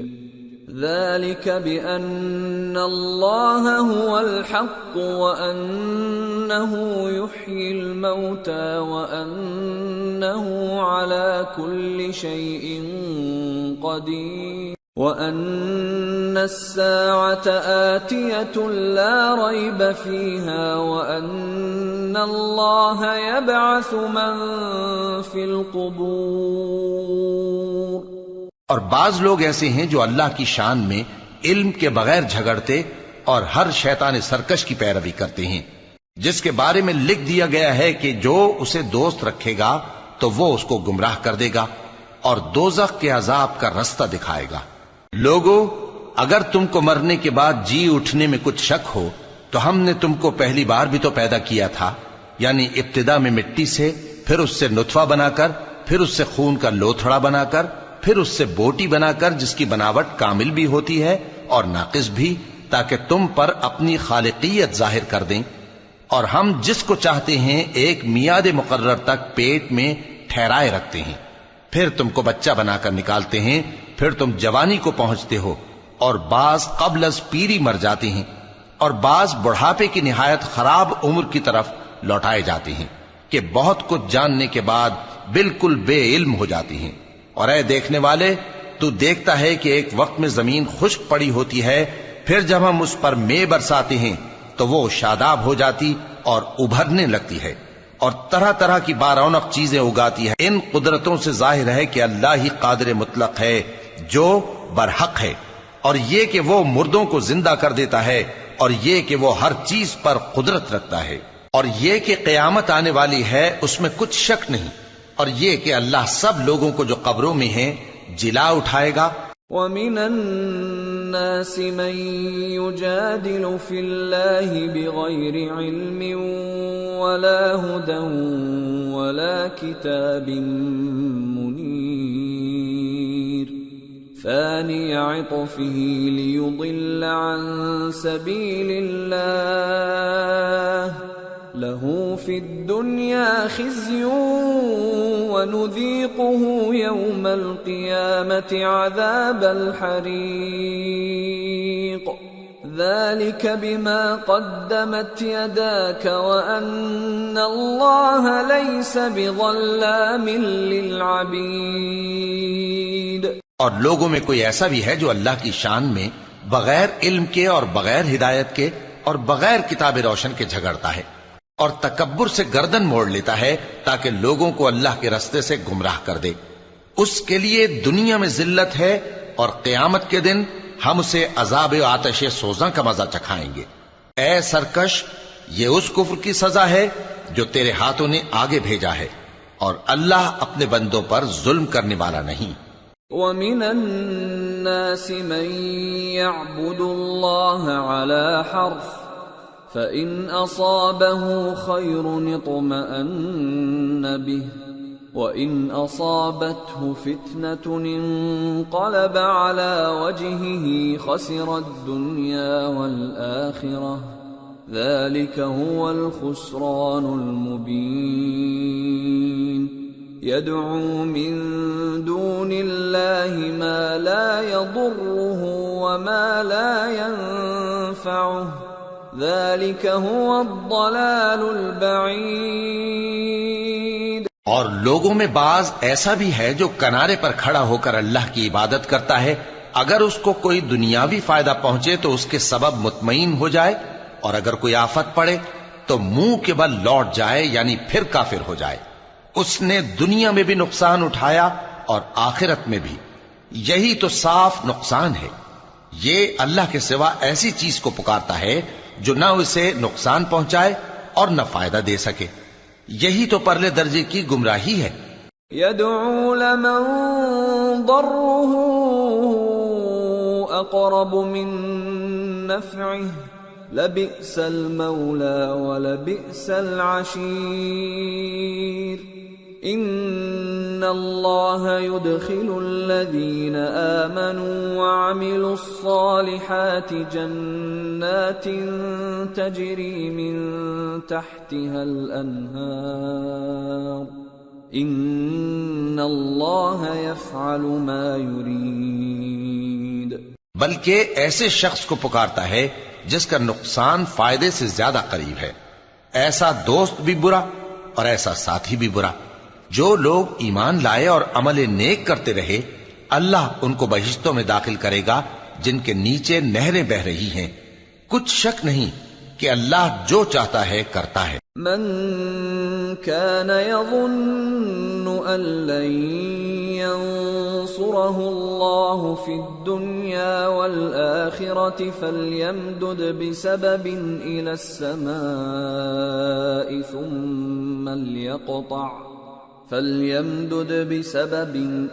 ذلك بأن الله هو الحق وأنه يحيي الموتى وأنه على كل شيء قدير وأن الساعة آتية لا ريب فيها وأن الله يبعث من في القبور. اور بعض لوگ ایسے ہیں جو اللہ کی شان میں علم کے بغیر جھگڑتے اور ہر شیطان سرکش کی پیروی کرتے ہیں، جس کے بارے میں لکھ دیا گیا ہے کہ جو اسے دوست رکھے گا تو وہ اس کو گمراہ کر دے گا اور دوزخ کے عذاب کا رستہ دکھائے گا. لوگو، اگر تم کو مرنے کے بعد جی اٹھنے میں کچھ شک ہو تو ہم نے تم کو پہلی بار بھی تو پیدا کیا تھا، یعنی ابتدا میں مٹی سے، پھر اس سے نطفہ بنا کر، پھر اس سے خون کا لوتھڑا بنا کر، پھر اس سے بوٹی بنا کر جس کی بناوٹ کامل بھی ہوتی ہے اور ناقص بھی، تاکہ تم پر اپنی خالقیت ظاہر کر دیں. اور ہم جس کو چاہتے ہیں ایک میعاد مقرر تک پیٹ میں ٹھہرائے رکھتے ہیں، پھر تم کو بچہ بنا کر نکالتے ہیں، پھر تم جوانی کو پہنچتے ہو، اور بعض قبل از پیری مر جاتے ہیں، اور بعض بڑھاپے کی نہایت خراب عمر کی طرف لوٹائے جاتے ہیں کہ بہت کچھ جاننے کے بعد بالکل بے علم ہو جاتی ہیں. اور اے دیکھنے والے، تو دیکھتا ہے کہ ایک وقت میں زمین خشک پڑی ہوتی ہے، پھر جب ہم اس پر مے برساتے ہیں تو وہ شاداب ہو جاتی اور ابھرنے لگتی ہے اور طرح طرح کی بارونق چیزیں اگاتی ہے. ان قدرتوں سے ظاہر ہے کہ اللہ ہی قادر مطلق ہے جو برحق ہے، اور یہ کہ وہ مردوں کو زندہ کر دیتا ہے، اور یہ کہ وہ ہر چیز پر قدرت رکھتا ہے، اور یہ کہ قیامت آنے والی ہے اس میں کچھ شک نہیں، اور یہ کہ اللہ سب لوگوں کو جو قبروں میں ہیں جلا اٹھائے گا. وَمِنَ النَّاسِ مَن يُجَادِلُ فِي اللَّهِ بِغَيْرِ عِلْمٍ وَلَا هُدًى وَلَا كِتَابٍ مُنِيرٍ ثَانِيَ عِطْفِهِ لِيُضِلَّ عَن سَبِيلِ اللَّهِ لَهُ فِي الدُّنْيَا خِزْيٌ وَنُذِيقُهُ يَوْمَ الْقِيَامَةِ عَذَابَ الْحَرِيقِ ذَلِكَ بِمَا قَدَّمَتْ يَدَاكَ وَأَنَّ اللَّهَ لَيْسَ بِظَلَّامٍ لِّلْعَبِيدِ. اور لوگوں میں کوئی ایسا بھی ہے جو اللہ کی شان میں بغیر علم کے اور بغیر ہدایت کے اور بغیر کتاب روشن کے جھگڑتا ہے اور تکبر سے گردن موڑ لیتا ہے تاکہ لوگوں کو اللہ کے رستے سے گمراہ کر دے. اس کے لیے دنیا میں ذلت ہے اور قیامت کے دن ہم اسے عذاب آتش سوزاں کا مزہ چکھائیں گے۔ اے سرکش، یہ اس کفر کی سزا ہے جو تیرے ہاتھوں نے آگے بھیجا ہے، اور اللہ اپنے بندوں پر ظلم کرنے والا نہیں۔ وَمِنَ النَّاسِ مَن يَعْبُدُ اللَّهَ عَلَى حَرْفٍ فَإِنْ أَصَابَهُ خَيْرٌ اطْمَأَنَّ بِهِ وَإِنْ أَصَابَتْهُ فِتْنَةٌ انقَلَبَ عَلَى وَجْهِهِ خَسِرَ الدُّنْيَا وَالْآخِرَةَ ذَلِكَ هُوَ الْخُسْرَانُ الْمُبِينُ يَدْعُو مِن دُونِ اللَّهِ مَا لَا يَضُرُّهُ وَمَا لَا يَنفَعُهُ ذَلِكَ هُوَ الضَّلَالُ الْبَعِيدُ۔ اور لوگوں میں بعض ایسا بھی ہے جو کنارے پر کھڑا ہو کر اللہ کی عبادت کرتا ہے، اگر اس کو کوئی دنیاوی فائدہ پہنچے تو اس کے سبب مطمئن ہو جائے، اور اگر کوئی آفت پڑے تو منہ کے بل لوٹ جائے، یعنی پھر کافر ہو جائے۔ اس نے دنیا میں بھی نقصان اٹھایا اور آخرت میں بھی، یہی تو صاف نقصان ہے۔ یہ اللہ کے سوا ایسی چیز کو پکارتا ہے جو نہ اسے نقصان پہنچائے اور نہ فائدہ دے سکے، یہی تو پرلے درجے کی گمراہی ہے۔ يدعو لمن ضره اقرب من نفعه لبئس المولى ولبئس العشير ان الله يدخل الذين آمنوا وعملوا الصالحات جنات تجري من تحتها الأنهار ان الله يفعل ما يريد۔ بلکہ ایسے شخص کو پکارتا ہے جس کا نقصان فائدے سے زیادہ قریب ہے، ایسا دوست بھی برا اور ایسا ساتھی بھی برا۔ جو لوگ ایمان لائے اور عمل نیک کرتے رہے، اللہ ان کو بہشتوں میں داخل کرے گا جن کے نیچے نہریں بہ رہی ہیں۔ کچھ شک نہیں کہ اللہ جو چاہتا ہے کرتا ہے۔ من كان يظن أن لن ينصره الله في الدنيا والآخرة فليمدد بسبب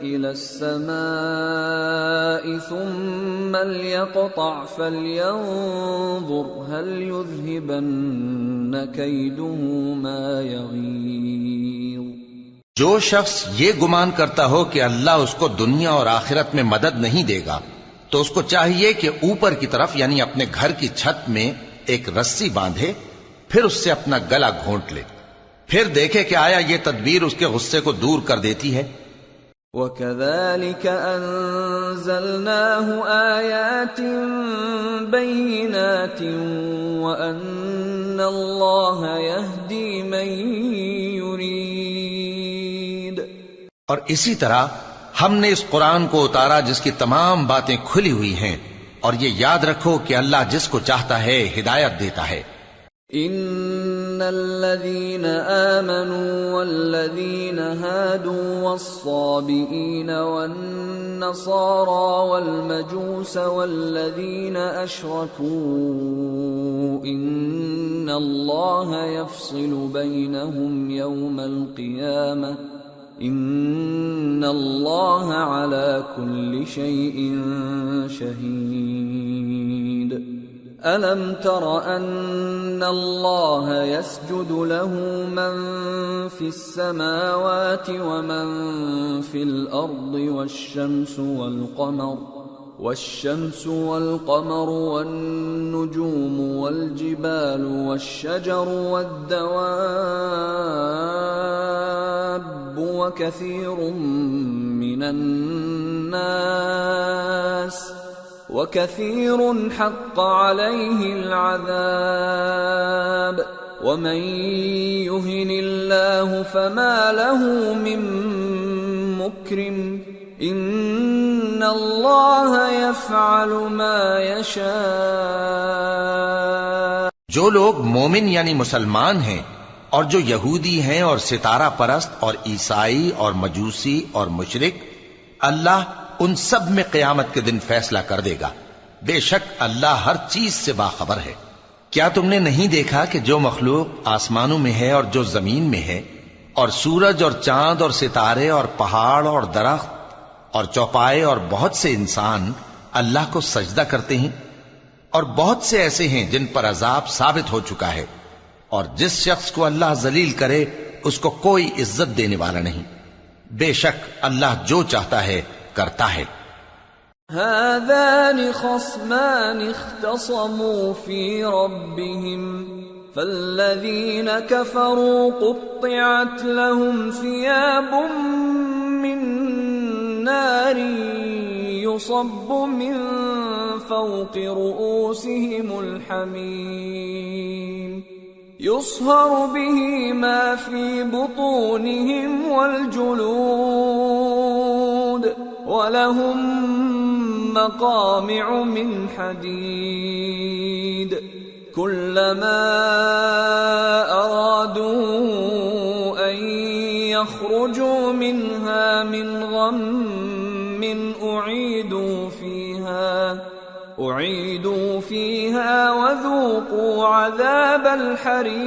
إلى السماء ثم ليقطع فلينظر هل يذهبن كيده ما يغيظ۔ جو شخص یہ گمان کرتا ہو کہ اللہ اس کو دنیا اور آخرت میں مدد نہیں دے گا تو اس کو چاہیے کہ اوپر کی طرف یعنی اپنے گھر کی چھت میں ایک رسی باندھے، پھر اس سے اپنا گلا گھونٹ لے، پھر دیکھے کہ آیا یہ تدبیر اس کے غصے کو دور کر دیتی ہے۔ وَكَذَلِكَ أَنزَلْنَاهُ آيَاتٍ بَيِّنَاتٍ وَأَنَّ اللَّهَ يَهْدِي مَن يُرِيدُ۔ اور اسی طرح ہم نے اس قرآن کو اتارا جس کی تمام باتیں کھلی ہوئی ہیں، اور یہ یاد رکھو کہ اللہ جس کو چاہتا ہے ہدایت دیتا ہے۔ ان الذين آمنوا والذين هادوا والصابئين والنصارى والمجوس والذين أشركوا إن الله يفصل بينهم يوم القيامة إن الله على كل شيء شهيد۔ أَلَمْ تَرَ أَنَّ اللَّهَ يَسْجُدُ لَهُ مَن فِي السَّمَاوَاتِ وَمَن فِي الْأَرْضِ والشمس والقمر والنجوم والجبال والشجر والدواب وكثير من الناس وكثير حق عليه العذاب ومن يهن الله فما له من مكرم ان اللہ یفعل ما یشاء۔ جو لوگ مومن یعنی مسلمان ہیں اور جو یہودی ہیں اور ستارہ پرست اور عیسائی اور مجوسی اور مشرک، اللہ ان سب میں قیامت کے دن فیصلہ کر دے گا۔ بے شک اللہ ہر چیز سے باخبر ہے۔ کیا تم نے نہیں دیکھا کہ جو مخلوق آسمانوں میں ہے اور جو زمین میں ہے، اور سورج اور چاند اور ستارے اور پہاڑ اور درخت اور چوپائے اور بہت سے انسان اللہ کو سجدہ کرتے ہیں، اور بہت سے ایسے ہیں جن پر عذاب ثابت ہو چکا ہے، اور جس شخص کو اللہ ذلیل کرے اس کو کوئی عزت دینے والا نہیں۔ بے شک اللہ جو چاہتا ہے کرتا ہے۔ هذان خصمان اختصموا في ربهم فالذين كفروا قطعت لهم ثياب من نار يصب من فوق رؤوسهم الحميم يصهر به ما في بطونهم والجلود وَلَهُم مَّقَامِعُ مِنْ حَدِيدٍ كُلَّمَا أَرَادُوا أَن يَخْرُجُوا مِنْهَا مِنْ غَمٍّ أُعِيدُوا فِيهَا وَذُوقُوا عَذَابَ الْحَرِيقِ۔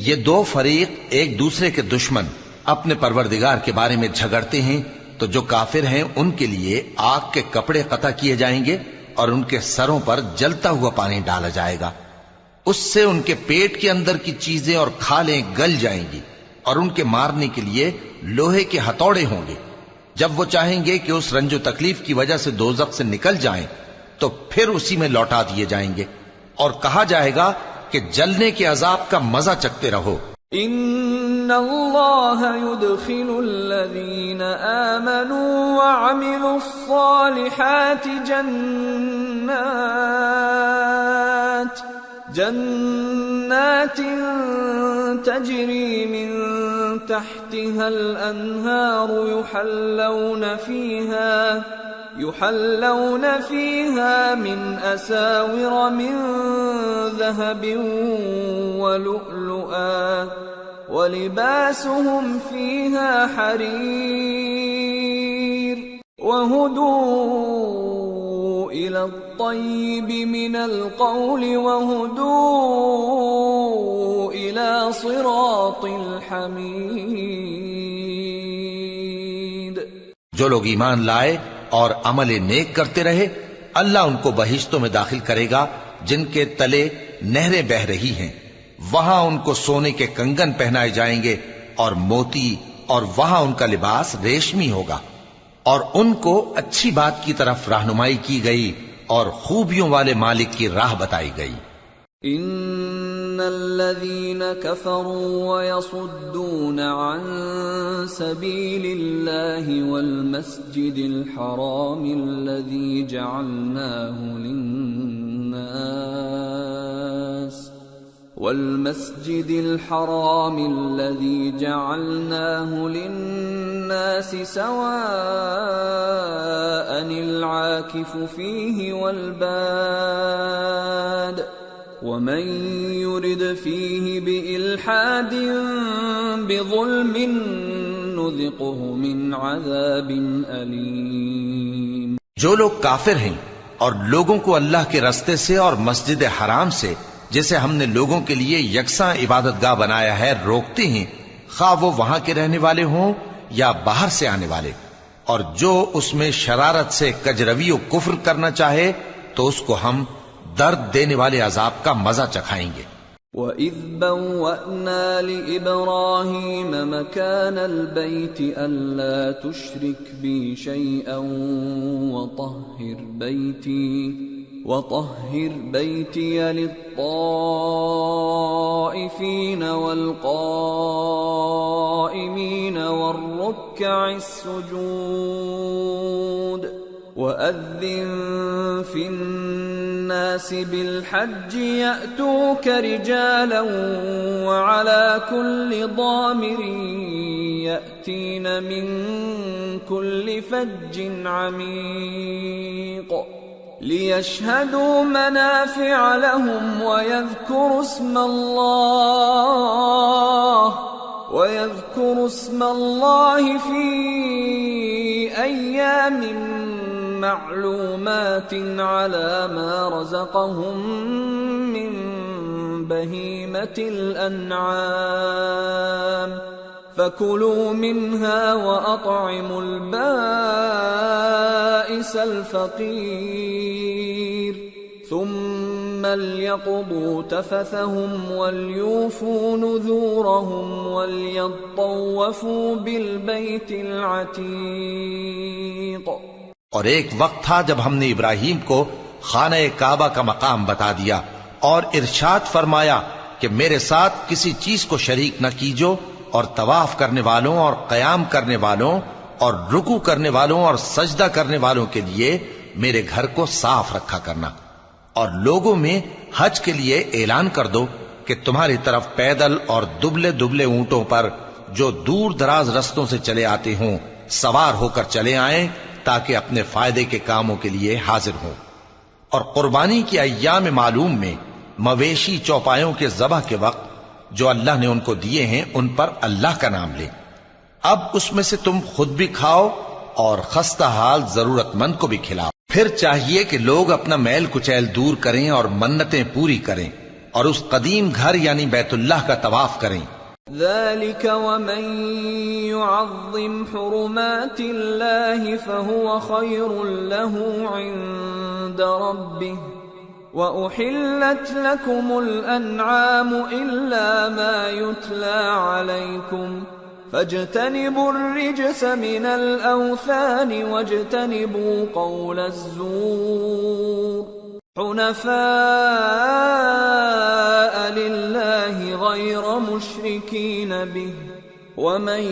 یہ دو فریق ایک دوسرے کے دشمن اپنے پروردگار کے بارے میں جھگڑتے ہیں، تو جو کافر ہیں ان کے لیے آگ کے کپڑے قطع کیے جائیں گے اور ان کے سروں پر جلتا ہوا پانی ڈالا جائے گا، اس سے ان کے پیٹ کے اندر کی چیزیں اور کھالیں گل جائیں گی، اور ان کے مارنے کے لیے لوہے کے ہتھوڑے ہوں گے۔ جب وہ چاہیں گے کہ اس رنج و تکلیف کی وجہ سے دوزخ سے نکل جائیں تو پھر اسی میں لوٹا دیے جائیں گے، اور کہا جائے گا کہ جلنے کے عذاب کا مزہ چکھتے رہو۔ ان اللہ يدخل الذین آمنوا وعملوا الصالحات جنات تجری من تحتها الانہار يحلون فيها من أساور من ذهب ولؤلؤا ولباسهم فيها حرير وهدوا إلى الطيب من القول وهدوا إلى صراط الحميد۔ جو لوگ ایمان لائے اور عمل نیک کرتے رہے، اللہ ان کو بہشتوں میں داخل کرے گا جن کے تلے نہریں بہ رہی ہیں، وہاں ان کو سونے کے کنگن پہنائے جائیں گے اور موتی، اور وہاں ان کا لباس ریشمی ہوگا، اور ان کو اچھی بات کی طرف رہنمائی کی گئی اور خوبیوں والے مالک کی راہ بتائی گئی۔ ان الذين كفروا ويصدون عن سبيل الله والمسجد الحرام الذي جعلناه للناس سواء العاكف فيه والباد ومن يرد فيه بإلحاد بظلم نذقه من عذاب أليم۔ جو لوگ کافر ہیں اور لوگوں کو اللہ کے رستے سے اور مسجد حرام سے جسے ہم نے لوگوں کے لیے یکساں عبادت گاہ بنایا ہے روکتے ہیں، خواہ وہ وہاں کے رہنے والے ہوں یا باہر سے آنے والے، اور جو اس میں شرارت سے کجروی و کفر کرنا چاہے تو اس کو ہم درد دینے والے عذاب کا مزہ چکھائیں گے۔ وَإِذْ بَوَّأْنَا لِإِبْرَاهِيمَ مَكَانَ الْبَيْتِ أَلَّا تُشْرِكْ بِي شَيْئًا وَطَهِّرْ بَيْتِيَ لِلطَّائِفِينَ وَالْقَائِمِينَ وَالرُّكَّعِ السُّجُودِ وَأَذِّن فِي النَّاسِ بِالْحَجِّ يَأْتُوكَ رِجَالًا وَعَلَى كُلِّ ضَامِرٍ يَأْتِينَ مِنْ كُلِّ فَجٍّ عَمِيقٍ لِيَشْهَدُوا مَنَافِعَ لَهُمْ وَيَذْكُرُوا اسْمَ اللَّهِ فِي أَيَّامٍ معلومات على ما رزقهم من بهيمة الأنعام فكلوا منها وأطعموا البائس الفقير ثم ليقضوا تفثهم وليوفوا نذورهم وليطوفوا بالبيت العتيق۔ اور ایک وقت تھا جب ہم نے ابراہیم کو خانہ کعبہ کا مقام بتا دیا اور ارشاد فرمایا کہ میرے ساتھ کسی چیز کو شریک نہ کیجو، اور طواف کرنے والوں اور قیام کرنے والوں اور رکوع کرنے والوں اور سجدہ کرنے والوں کے لیے میرے گھر کو صاف رکھا کرنا، اور لوگوں میں حج کے لیے اعلان کر دو کہ تمہاری طرف پیدل اور دبلے دبلے اونٹوں پر جو دور دراز رستوں سے چلے آتے ہوں سوار ہو کر چلے آئیں تاکہ اپنے فائدے کے کاموں کے لیے حاضر ہوں۔ اور قربانی کی ایام معلوم میں مویشی چوپایوں کے ذبح کے وقت جو اللہ نے ان کو دیے ہیں ان پر اللہ کا نام لیں۔ اب اس میں سے تم خود بھی کھاؤ اور خستہ حال ضرورت مند کو بھی کھلاؤ۔ پھر چاہیے کہ لوگ اپنا میل کچیل دور کریں اور منتیں پوری کریں اور اس قدیم گھر یعنی بیت اللہ کا طواف کریں۔ ذلك ومن يعظم حرمات الله فهو خير له عند ربه وأحلت لكم الأنعام إلا ما يتلى عليكم فاجتنبوا الرجس من الأوثان واجتنبوا قول الزور حنفاء لله غير مشركين به ومن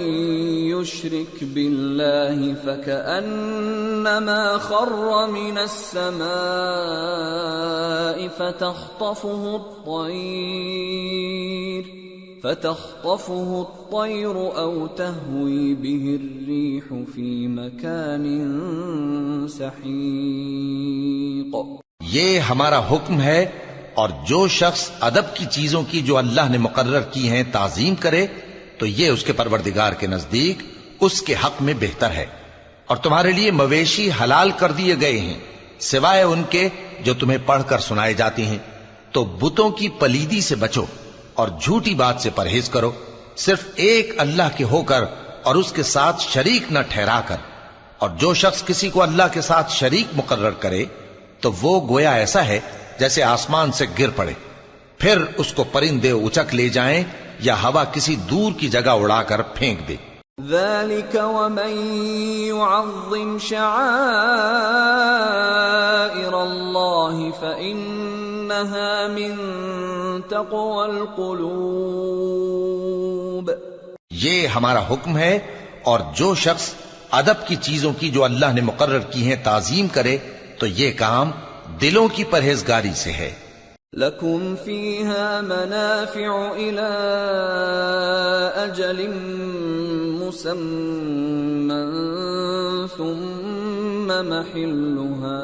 يشرك بالله فكأنما خر من السماء فتخطفه الطير أو تهوي به الريح في مكان سحيق۔ یہ ہمارا حکم ہے، اور جو شخص ادب کی چیزوں کی جو اللہ نے مقرر کی ہیں تعظیم کرے تو یہ اس کے پروردگار کے نزدیک اس کے حق میں بہتر ہے۔ اور تمہارے لیے مویشی حلال کر دیے گئے ہیں سوائے ان کے جو تمہیں پڑھ کر سنائے جاتے ہیں، تو بتوں کی پلیدی سے بچو اور جھوٹی بات سے پرہیز کرو، صرف ایک اللہ کے ہو کر اور اس کے ساتھ شریک نہ ٹھہرا کر۔ اور جو شخص کسی کو اللہ کے ساتھ شریک مقرر کرے تو وہ گویا ایسا ہے جیسے آسمان سے گر پڑے، پھر اس کو پرندے اچک لے جائیں یا ہوا کسی دور کی جگہ اڑا کر پھینک دے۔ ذلك ومن يعظم شعائر الله فإنها من تقوى القلوب۔ یہ ہمارا حکم ہے، اور جو شخص ادب کی چیزوں کی جو اللہ نے مقرر کی ہیں تعظیم کرے تو یہ کام دلوں کی پرہیزگاری سے ہے۔ لَكُمْ فِيهَا مَنَافِعُ إِلَىٰ أَجَلٍ مُّسَمًّى ثُمَّ مَحِلُّهَا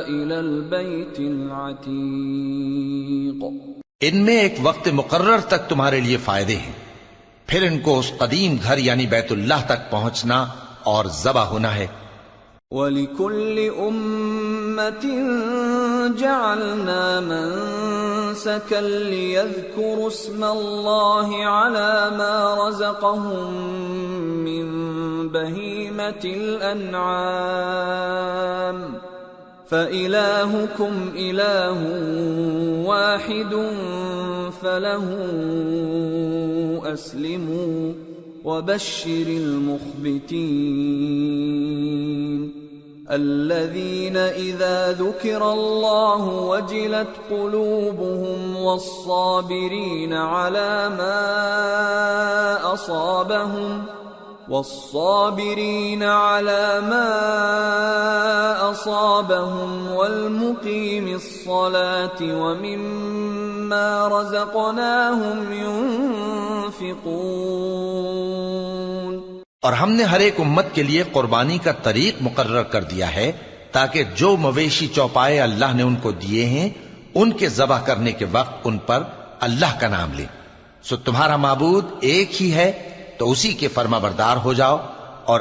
إِلَى الْبَيْتِ الْعَتِيقِ۔ ان میں ایک وقت مقرر تک تمہارے لیے فائدے ہیں، پھر ان کو اس قدیم گھر یعنی بیت اللہ تک پہنچنا اور ذبح ہونا ہے۔ وَلِكُلِّ أُمَّةٍ جَعَلْنَا مَنسَكًا لِيَذْكُرُوا اسْمَ اللَّهِ عَلَى مَا رَزَقَهُم مِّن بَهِيمَةِ الْأَنْعَامِ فَإِلَٰهُكُمْ إِلَٰهٌ وَاحِدٌ فَلَهُ أَسْلِمُوا وَبَشِّرِ الْمُخْبِتِينَ الَّذِينَ إِذَا ذُكِرَ اللَّهُ وَجِلَتْ قُلُوبُهُمْ وَالصَّابِرِينَ عَلَى مَا أَصَابَهُمْ وَالْمُقِيمِ الصَّلَاةِ وَمِمَّا رَزَقْنَاهُمْ يُنْفِقُونَ۔ اور ہم نے ہر ایک امت کے لیے قربانی کا طریق مقرر کر دیا ہے تاکہ جو مویشی چوپائے اللہ نے ان کو دیے ہیں ان کے ذبح کرنے کے وقت ان پر اللہ کا نام لیں۔ سو تمہارا معبود ایک ہی ہے تو اسی کے فرما بردار ہو جاؤ اور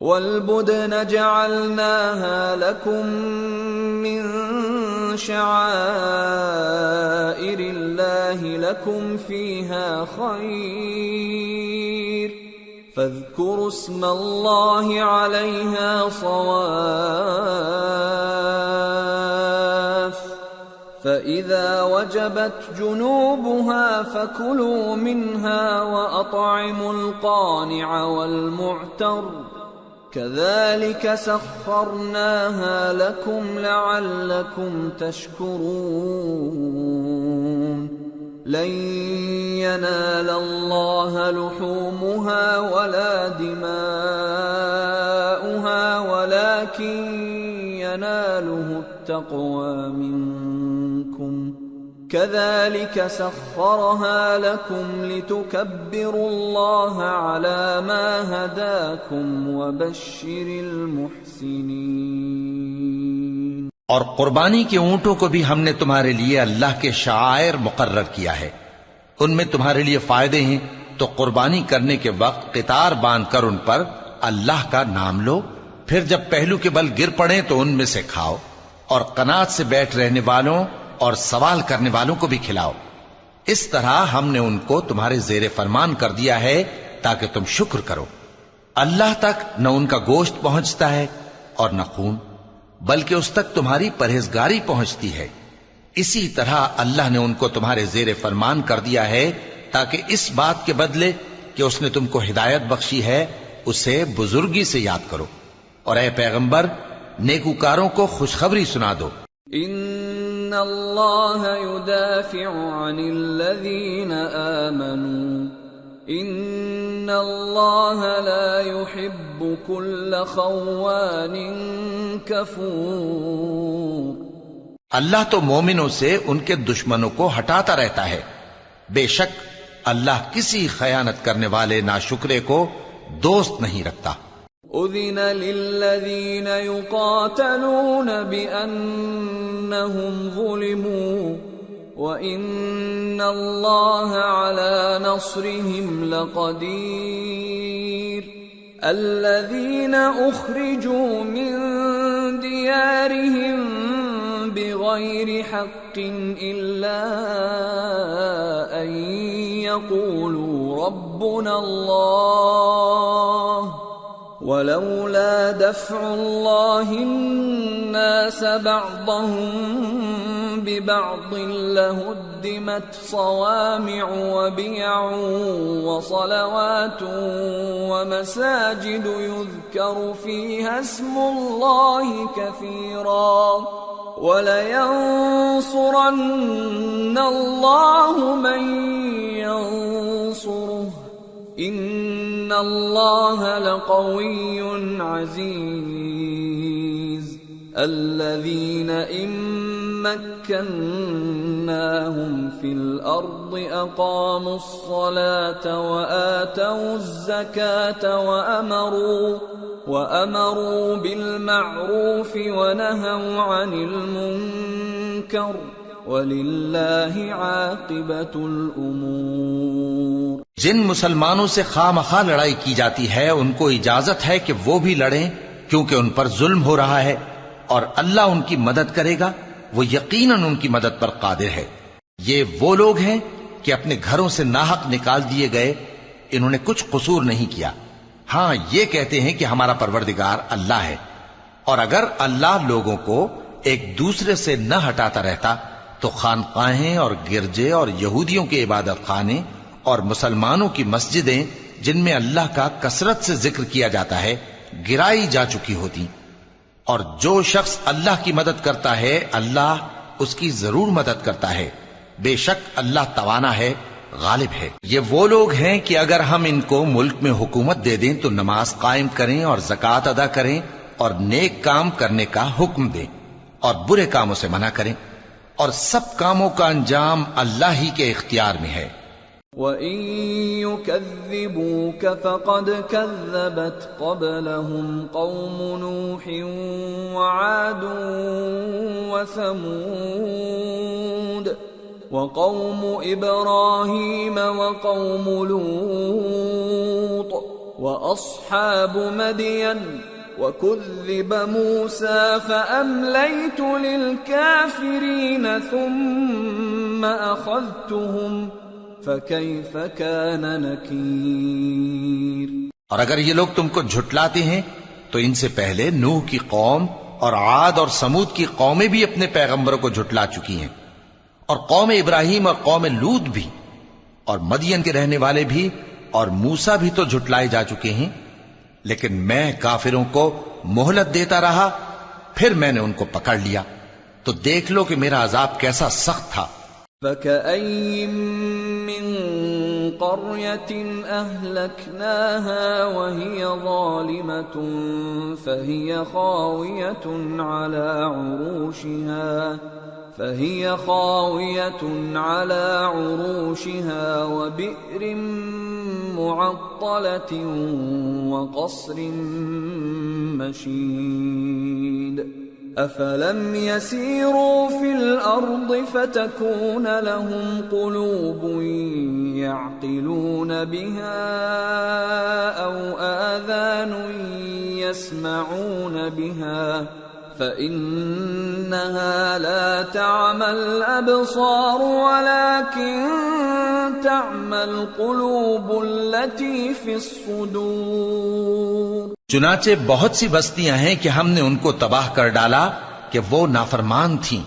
والبدن جعلناها لكم من شعائر الله لكم فيها خير فاذكروا اسم الله عليها صواف فإذا وجبت جنوبها فكلوا منها وأطعموا القانع والمعتر كذلك سخرناها لكم لعلكم تشكرون لن ينال الله لحومها ولا دماؤها ولكن يناله التقوى منكم كذلك سخرها لكم لتكبروا الله على ما هداكم وبشر المحسنين۔ اور قربانی کے اونٹوں کو بھی ہم نے تمہارے لیے اللہ کے شعائر مقرر کیا ہے، ان میں تمہارے لیے فائدے ہیں، تو قربانی کرنے کے وقت قطار باندھ کر ان پر اللہ کا نام لو، پھر جب پہلو کے بل گر پڑیں تو ان میں سے کھاؤ، اور قناعت سے بیٹھ رہنے والوں اور سوال کرنے والوں کو بھی کھلاؤ۔ اس طرح ہم نے ان کو تمہارے زیر فرمان کر دیا ہے تاکہ تم شکر کرو۔ اللہ تک نہ ان کا گوشت پہنچتا ہے اور نہ خون، بلکہ اس تک تمہاری پرہیزگاری پہنچتی ہے۔ اسی طرح اللہ نے ان کو تمہارے زیر فرمان کر دیا ہے تاکہ اس بات کے بدلے کہ اس نے تم کو ہدایت بخشی ہے اسے بزرگی سے یاد کرو، اور اے پیغمبر نیکوکاروں کو خوشخبری سنا دو۔ ان اللہ يدافع عن الذین آمنوا ان اللہ لا يحب كل خوان کفور۔ اللہ تو مومنوں سے ان کے دشمنوں کو ہٹاتا رہتا ہے، بے شک اللہ کسی خیانت کرنے والے ناشکرے کو دوست نہیں رکھتا۔ اذن للذین یقاتلون بأنہم ظلموا وَإِنَّ اللَّهَ عَلَى نَصْرِهِمْ لَقَدِيرٌ الَّذِينَ أُخْرِجُوا مِنْ دِيَارِهِمْ بِغَيْرِ حَقٍّ إِلَّا أَنْ يَقُولُوا رَبُّنَا اللَّهُ وَلَوْلَا دَفْعُ اللَّهِ النَّاسَ بَعْضَهُمْ بِبَعْضٍ لَهُدِّمَتْ صَوَامِعُ وَبِيَعٌ وَصَلَوَاتٌ وَمَسَاجِدُ يُذْكَرُ فِيهَا اسْمُ اللَّهِ كَثِيرًا وَلَيَنصُرَنَّ اللَّهُ مَن يَنصُرُهُ إِنَّ اللَّهَ لَقَوِيٌّ عَزِيزٌ الَّذِينَ إِن مَّكَّنَّاهُمْ فِي الْأَرْضِ أَقَامُوا الصَّلَاةَ وَآتَوُا الزَّكَاةَ وَأَمَرُوا بِالْمَعْرُوفِ وَنَهَوْا عَنِ الْمُنكَرِ وَلِلَّهِ عَاقِبَةُ الْأُمُورِ۔ جن مسلمانوں سے خواہ مخواہ لڑائی کی جاتی ہے ان کو اجازت ہے کہ وہ بھی لڑیں، کیونکہ ان پر ظلم ہو رہا ہے، اور اللہ ان کی مدد کرے گا، وہ یقیناً ان کی مدد پر قادر ہے۔ یہ وہ لوگ ہیں کہ اپنے گھروں سے ناحق نکال دیے گئے، انہوں نے کچھ قصور نہیں کیا، ہاں یہ کہتے ہیں کہ ہمارا پروردگار اللہ ہے۔ اور اگر اللہ لوگوں کو ایک دوسرے سے نہ ہٹاتا رہتا تو خانقاہیں اور گرجے اور یہودیوں کے عبادت خانے اور مسلمانوں کی مسجدیں جن میں اللہ کا کثرت سے ذکر کیا جاتا ہے گرائی جا چکی ہوتی۔ اور جو شخص اللہ کی مدد کرتا ہے اللہ اس کی ضرور مدد کرتا ہے، بے شک اللہ توانا ہے، غالب ہے۔ یہ وہ لوگ ہیں کہ اگر ہم ان کو ملک میں حکومت دے دیں تو نماز قائم کریں اور زکوٰۃ ادا کریں اور نیک کام کرنے کا حکم دیں اور برے کاموں سے منع کریں، اور سب کاموں کا انجام اللہ ہی کے اختیار میں ہے۔ وَإِن يُكَذِّبُوكَ فَقَدْ كَذَّبَتْ قَبْلَهُمْ قَوْمُ نُوحٍ وَعَادٌ وَثَمُودُ وَقَوْمُ إِبْرَاهِيمَ وَقَوْمُ لُوطٍ وَأَصْحَابُ مَدْيَنَ وَكُذِّبَ مُوسَى فَأَمْلَيْتُ لِلْكَافِرِينَ ثُمَّ أَخَذْتُهُمْ فَكَيْفَ كَانَ نَكِيرِ۔ اور اگر یہ لوگ تم کو جھٹلاتے ہیں تو ان سے پہلے نوح کی قوم اور عاد اور سمود کی قومیں بھی اپنے پیغمبروں کو جھٹلا چکی ہیں، اور قوم ابراہیم اور قوم لوط بھی، اور مدین کے رہنے والے بھی، اور موسیٰ بھی تو جھٹلائے جا چکے ہیں، لیکن میں کافروں کو مہلت دیتا رہا، پھر میں نے ان کو پکڑ لیا، تو دیکھ لو کہ میرا عذاب کیسا سخت تھا۔ فَكَأَيِّن مِّن قَرْيَةٍ أَهْلَكْنَاهَا وَهِيَ ظَالِمَةٌ فَهِيَ خَاوِيَةٌ عَلَى عُرُوشِهَا وَبِئْرٍ مُّعَطَّلَةٍ وَقَصْرٍ مَّشِيدٍ أَفَلَمْ يَسِيرُوا فِي الْأَرْضِ فَتَكُونَ لَهُمْ قُلُوبٌ يَعْقِلُونَ بِهَا أَوْ آذَانٌ يَسْمَعُونَ بِهَا فَإِنَّهَا لَا تَعْمَى الْأَبْصَارُ وَلَكِن تَعْمَى الْقُلُوبُ الَّتِي فِي الصُّدُورِ۔ چنانچہ بہت سی بستیاں ہیں کہ ہم نے ان کو تباہ کر ڈالا کہ وہ نافرمان تھیں،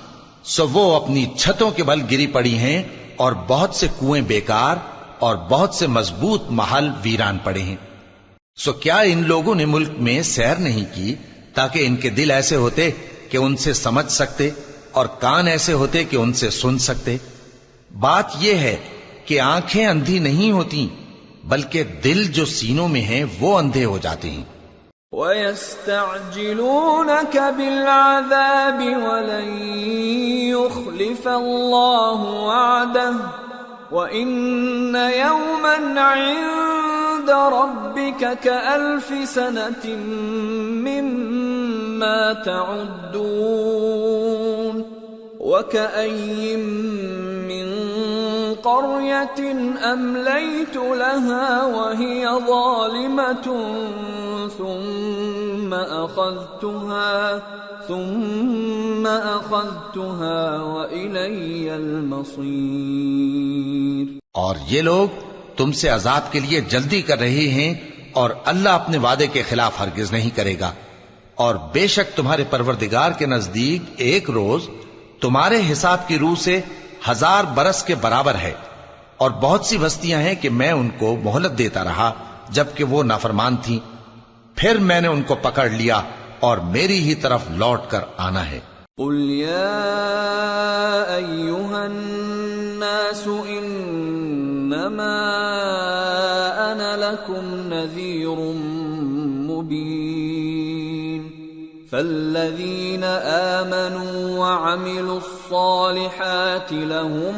سو وہ اپنی چھتوں کے بل گری پڑی ہیں، اور بہت سے کنویں بیکار اور بہت سے مضبوط محل ویران پڑے ہیں۔ سو کیا ان لوگوں نے ملک میں سیر نہیں کی تاکہ ان کے دل ایسے ہوتے کہ ان سے سمجھ سکتے اور کان ایسے ہوتے کہ ان سے سن سکتے؟ بات یہ ہے کہ آنکھیں اندھی نہیں ہوتی، بلکہ دل جو سینوں میں ہیں وہ اندھے ہو جاتے ہیں۔ وَيَسْتَعْجِلُونَكَ بِالْعَذَابِ وَلَن يُخْلِفَ اللَّهُ وَعْدَهُ وَإِنَّ يَوْمًا عِندَ رَبِّكَ كَأَلْفِ سَنَةٍ مِّمَّا تَعُدُّونَ وَكَأَيِّن مِّن قَرْيَةٍ أَمْلَيْتُ لَهَا وَهِيَ ظَالِمَةٌ ثُمَّ أَخَذْتُهَا وَإِلَيَّ الْمَصِيرُ۔ اور یہ لوگ تم سے عذاب کے لیے جلدی کر رہے ہیں، اور اللہ اپنے وعدے کے خلاف ہرگز نہیں کرے گا، اور بے شک تمہارے پروردگار کے نزدیک ایک روز تمہارے حساب کی روح سے 1000 برس کے برابر ہے، اور بہت سی بستیاں ہیں کہ میں ان کو مہلت دیتا رہا جبکہ وہ نافرمان تھیں، پھر میں نے ان کو پکڑ لیا اور میری ہی طرف لوٹ کر آنا ہے۔ قُلْ يَا أَيُّهَا النَّاسُ إِنَّمَا أَنَا لَكُمْ نَذِيرٌ مُّبِينٌ فَالَّذِينَ آمَنُوا وَعَمِلُوا الصَّالِحَاتِ لَهُم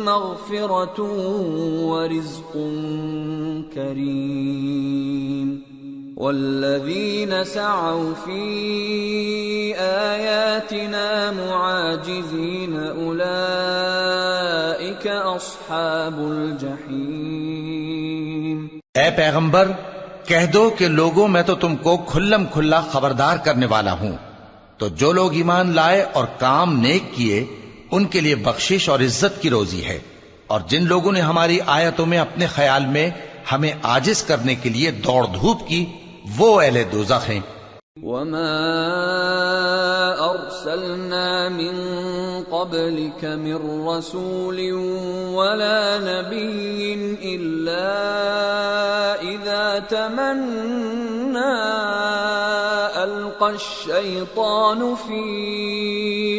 مَّغْفِرَةٌ وَرِزْقٌ كَرِيمٌ وَالَّذِينَ سَعَوْا فِي آيَاتِنَا مُعَاجِزِينَ أُولَئِكَ أَصْحَابُ الْجَحِيمِ۔ اے پیغمبر کہہ دو کہ لوگوں میں تو تم کو کھلم کھلا خبردار کرنے والا ہوں، تو جو لوگ ایمان لائے اور کام نیک کیے ان کے لیے بخشش اور عزت کی روزی ہے، اور جن لوگوں نے ہماری آیتوں میں اپنے خیال میں ہمیں عاجز کرنے کے لیے دوڑ دھوپ کی، وہ اہل دوزخ ہیں۔ وَمَا أَرْسَلْنَا مِن قَبْلِكَ مِن رَّسُولٍ وَلَا نَبِيٍّ إِلَّا إِذَا تَمَنَّى أَلْقَى الشَّيْطَانُ فِي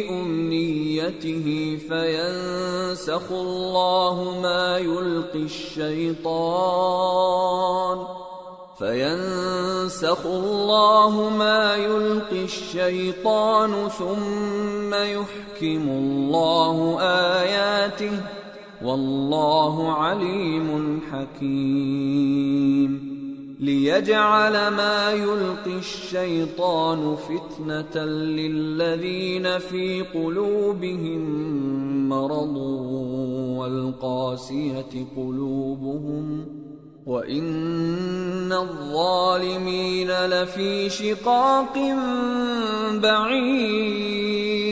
أُمْنِيَّتِهِ فَيَنسَخُ اللَّهُ مَا يُلْقِي الشَّيْطَانُ ثُمَّ يُحْكِمُ اللَّهُ آيَاتِهِ واللہ علیم حکیم ليجعل ما يلقي الشيطان فتنة للذين في قلوبهم مرض والقاسية قلوبهم وإن الظالمين لفي شقاق بعيد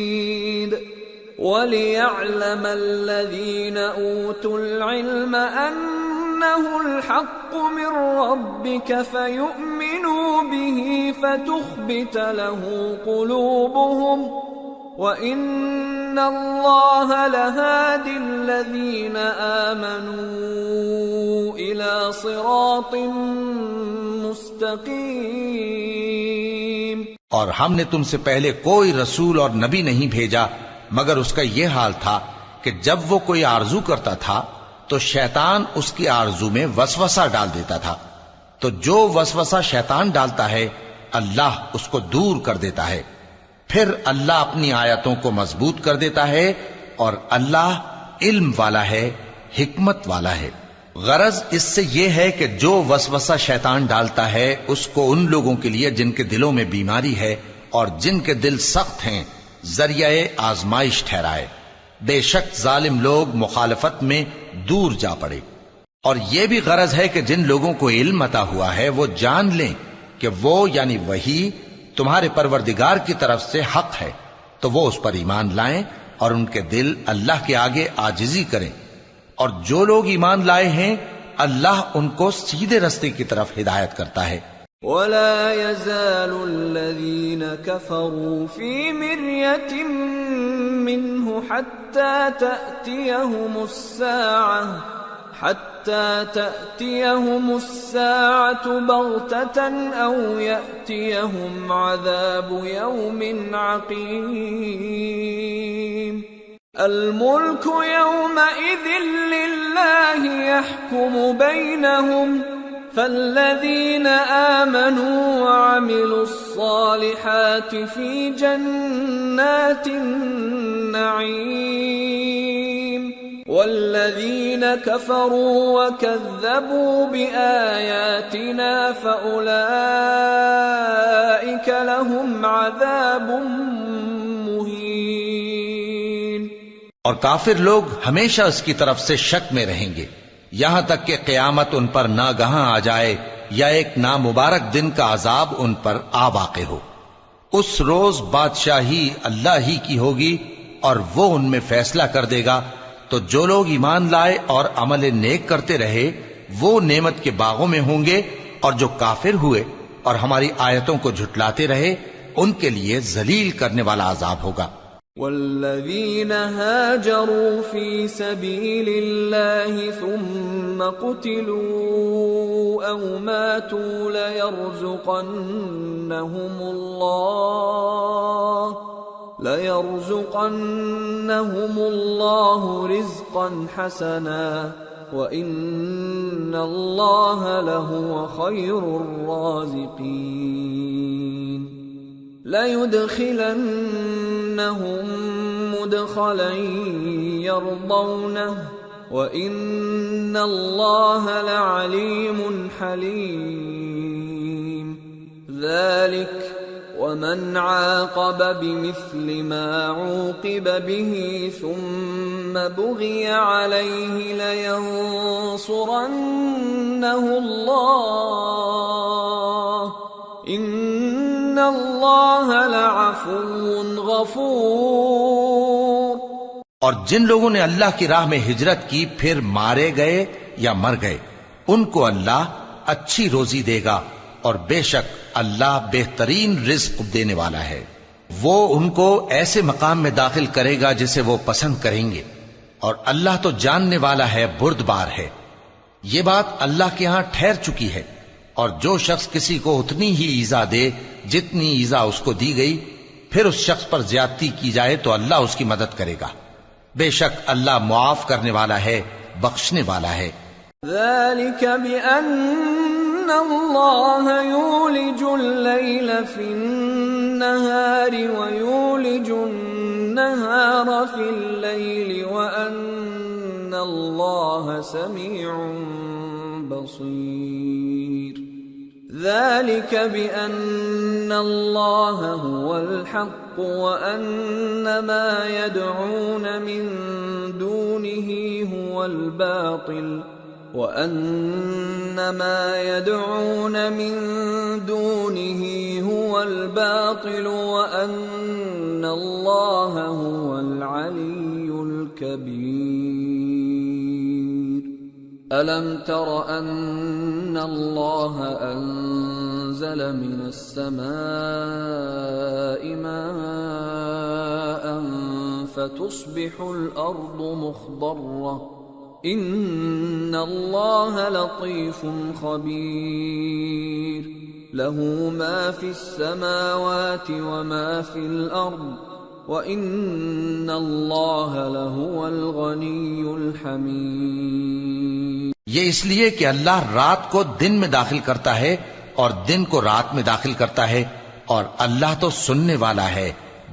وليعلم الذين أوتوا العلم أنه الحق من ربك فيؤمنوا به فتخبت له قلوبهم وإن الله لهادي الذين آمنوا إلى صراط مستقيم۔ اور ہم نے تم سے پہلے کوئی رسول اور نبی نہیں بھیجا مگر اس کا یہ حال تھا کہ جب وہ کوئی آرزو کرتا تھا تو شیطان اس کی آرزو میں وسوسہ ڈال دیتا تھا، تو جو وسوسہ شیطان ڈالتا ہے اللہ اس کو دور کر دیتا ہے، پھر اللہ اپنی آیتوں کو مضبوط کر دیتا ہے، اور اللہ علم والا ہے، حکمت والا ہے۔ غرض اس سے یہ ہے کہ جو وسوسہ شیطان ڈالتا ہے اس کو ان لوگوں کے لیے جن کے دلوں میں بیماری ہے اور جن کے دل سخت ہیں ذریعہ آزمائش ٹھہرائے۔ بے شک ظالم لوگ مخالفت میں دور جا پڑے۔ اور یہ بھی غرض ہے کہ جن لوگوں کو علم عطا ہوا ہے وہ جان لیں کہ وہ یعنی وحی تمہارے پروردگار کی طرف سے حق ہے، تو وہ اس پر ایمان لائیں اور ان کے دل اللہ کے آگے عاجزی کریں، اور جو لوگ ایمان لائے ہیں اللہ ان کو سیدھے رستے کی طرف ہدایت کرتا ہے۔ ولا يزال الذين كفروا في مرية منه حتى تأتيهم الساعة بغتة أو يأتيهم عذاب يوم عقيم الملك يومئذ لله يحكم بينهم فالذين آمنوا وعملوا الصالحات في جنات النعيم والذين كفروا وكذبوا بآياتنا فأولئك لهم عذاب مهين۔ اور کافر لوگ ہمیشہ اس کی طرف سے شک میں رہیں گے یہاں تک کہ قیامت ان پر ناگہاں آ جائے یا ایک نامبارک دن کا عذاب ان پر آ واقع ہو۔ اس روز بادشاہی اللہ ہی کی ہوگی اور وہ ان میں فیصلہ کر دے گا، تو جو لوگ ایمان لائے اور عمل نیک کرتے رہے وہ نعمت کے باغوں میں ہوں گے، اور جو کافر ہوئے اور ہماری آیتوں کو جھٹلاتے رہے ان کے لیے ذلیل کرنے والا عذاب ہوگا۔ والذين هاجروا في سبيل الله ثم قتلوا أو ماتوا ليرزقنهم الله رزقا حسنا وإن الله لهو خير الرازقين ليدخلنهم مدخلا يرضونه وإن الله لعليم حليم ذلك ومن عاقب بمثل ما عوقب به ثم بغي عليه لينصرنه الله إن الله لعفو غفور۔ اور جن لوگوں نے اللہ کی راہ میں ہجرت کی پھر مارے گئے یا مر گئے ان کو اللہ اچھی روزی دے گا، اور بے شک اللہ بہترین رزق دینے والا ہے۔ وہ ان کو ایسے مقام میں داخل کرے گا جسے وہ پسند کریں گے، اور اللہ تو جاننے والا ہے، بردبار ہے۔ یہ بات اللہ کے ہاں ٹھہر چکی ہے، اور جو شخص کسی کو اتنی ہی ایذا دے جتنی ایذا اس کو دی گئی، پھر اس شخص پر زیادتی کی جائے تو اللہ اس کی مدد کرے گا۔ بے شک اللہ معاف کرنے والا ہے، بخشنے والا ہے۔ ذلك بأن الله يولج الليل في النهار ويولج النهار في الليل وأن اللہ سمیع بصیر ذلك بأن الله هو الحق وأن ما يدعون من دونه هو الباطل وأن ما يدعون من دونه هو الباطل وأن الله هو العلي الكبير ألم تر أن الله أنزل من السماء ماء فتصبح الأرض مخضرة إن الله لطيف خبير له ما في السماوات وما في الأرض وَإِنَّ اللَّهَ لَهُوَ الْغَنِيُّ الْحَمِيدُ یہ اس لیے کہ اللہ رات کو دن میں داخل کرتا ہے اور دن کو رات میں داخل کرتا ہے، اور اللہ تو سننے والا ہے،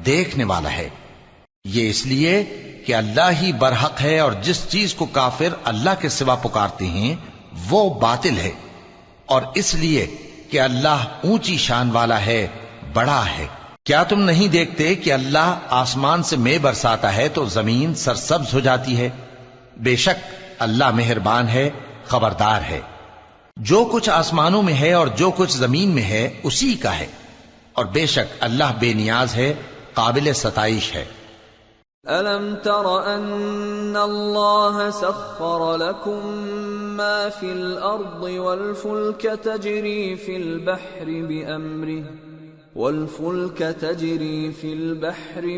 دیکھنے والا ہے۔ یہ اس لیے کہ اللہ ہی برحق ہے، اور جس چیز کو کافر اللہ کے سوا پکارتے ہیں وہ باطل ہے، اور اس لیے کہ اللہ اونچی شان والا ہے، بڑا ہے۔ کیا تم نہیں دیکھتے کہ اللہ آسمان سے مے برساتا ہے تو زمین سرسبز ہو جاتی ہے؟ بے شک اللہ مہربان ہے، خبردار ہے۔ جو کچھ آسمانوں میں ہے اور جو کچھ زمین میں ہے اسی کا ہے، اور بے شک اللہ بے نیاز ہے، قابل ستائش ہے۔ أَلَمْ تَرَ أَنَّ اللَّهَ سَخَّرَ لَكُم مَّا فِي الْأَرْضِ وَالْفُلْكَ تَجْرِي فِي الْبَحْرِ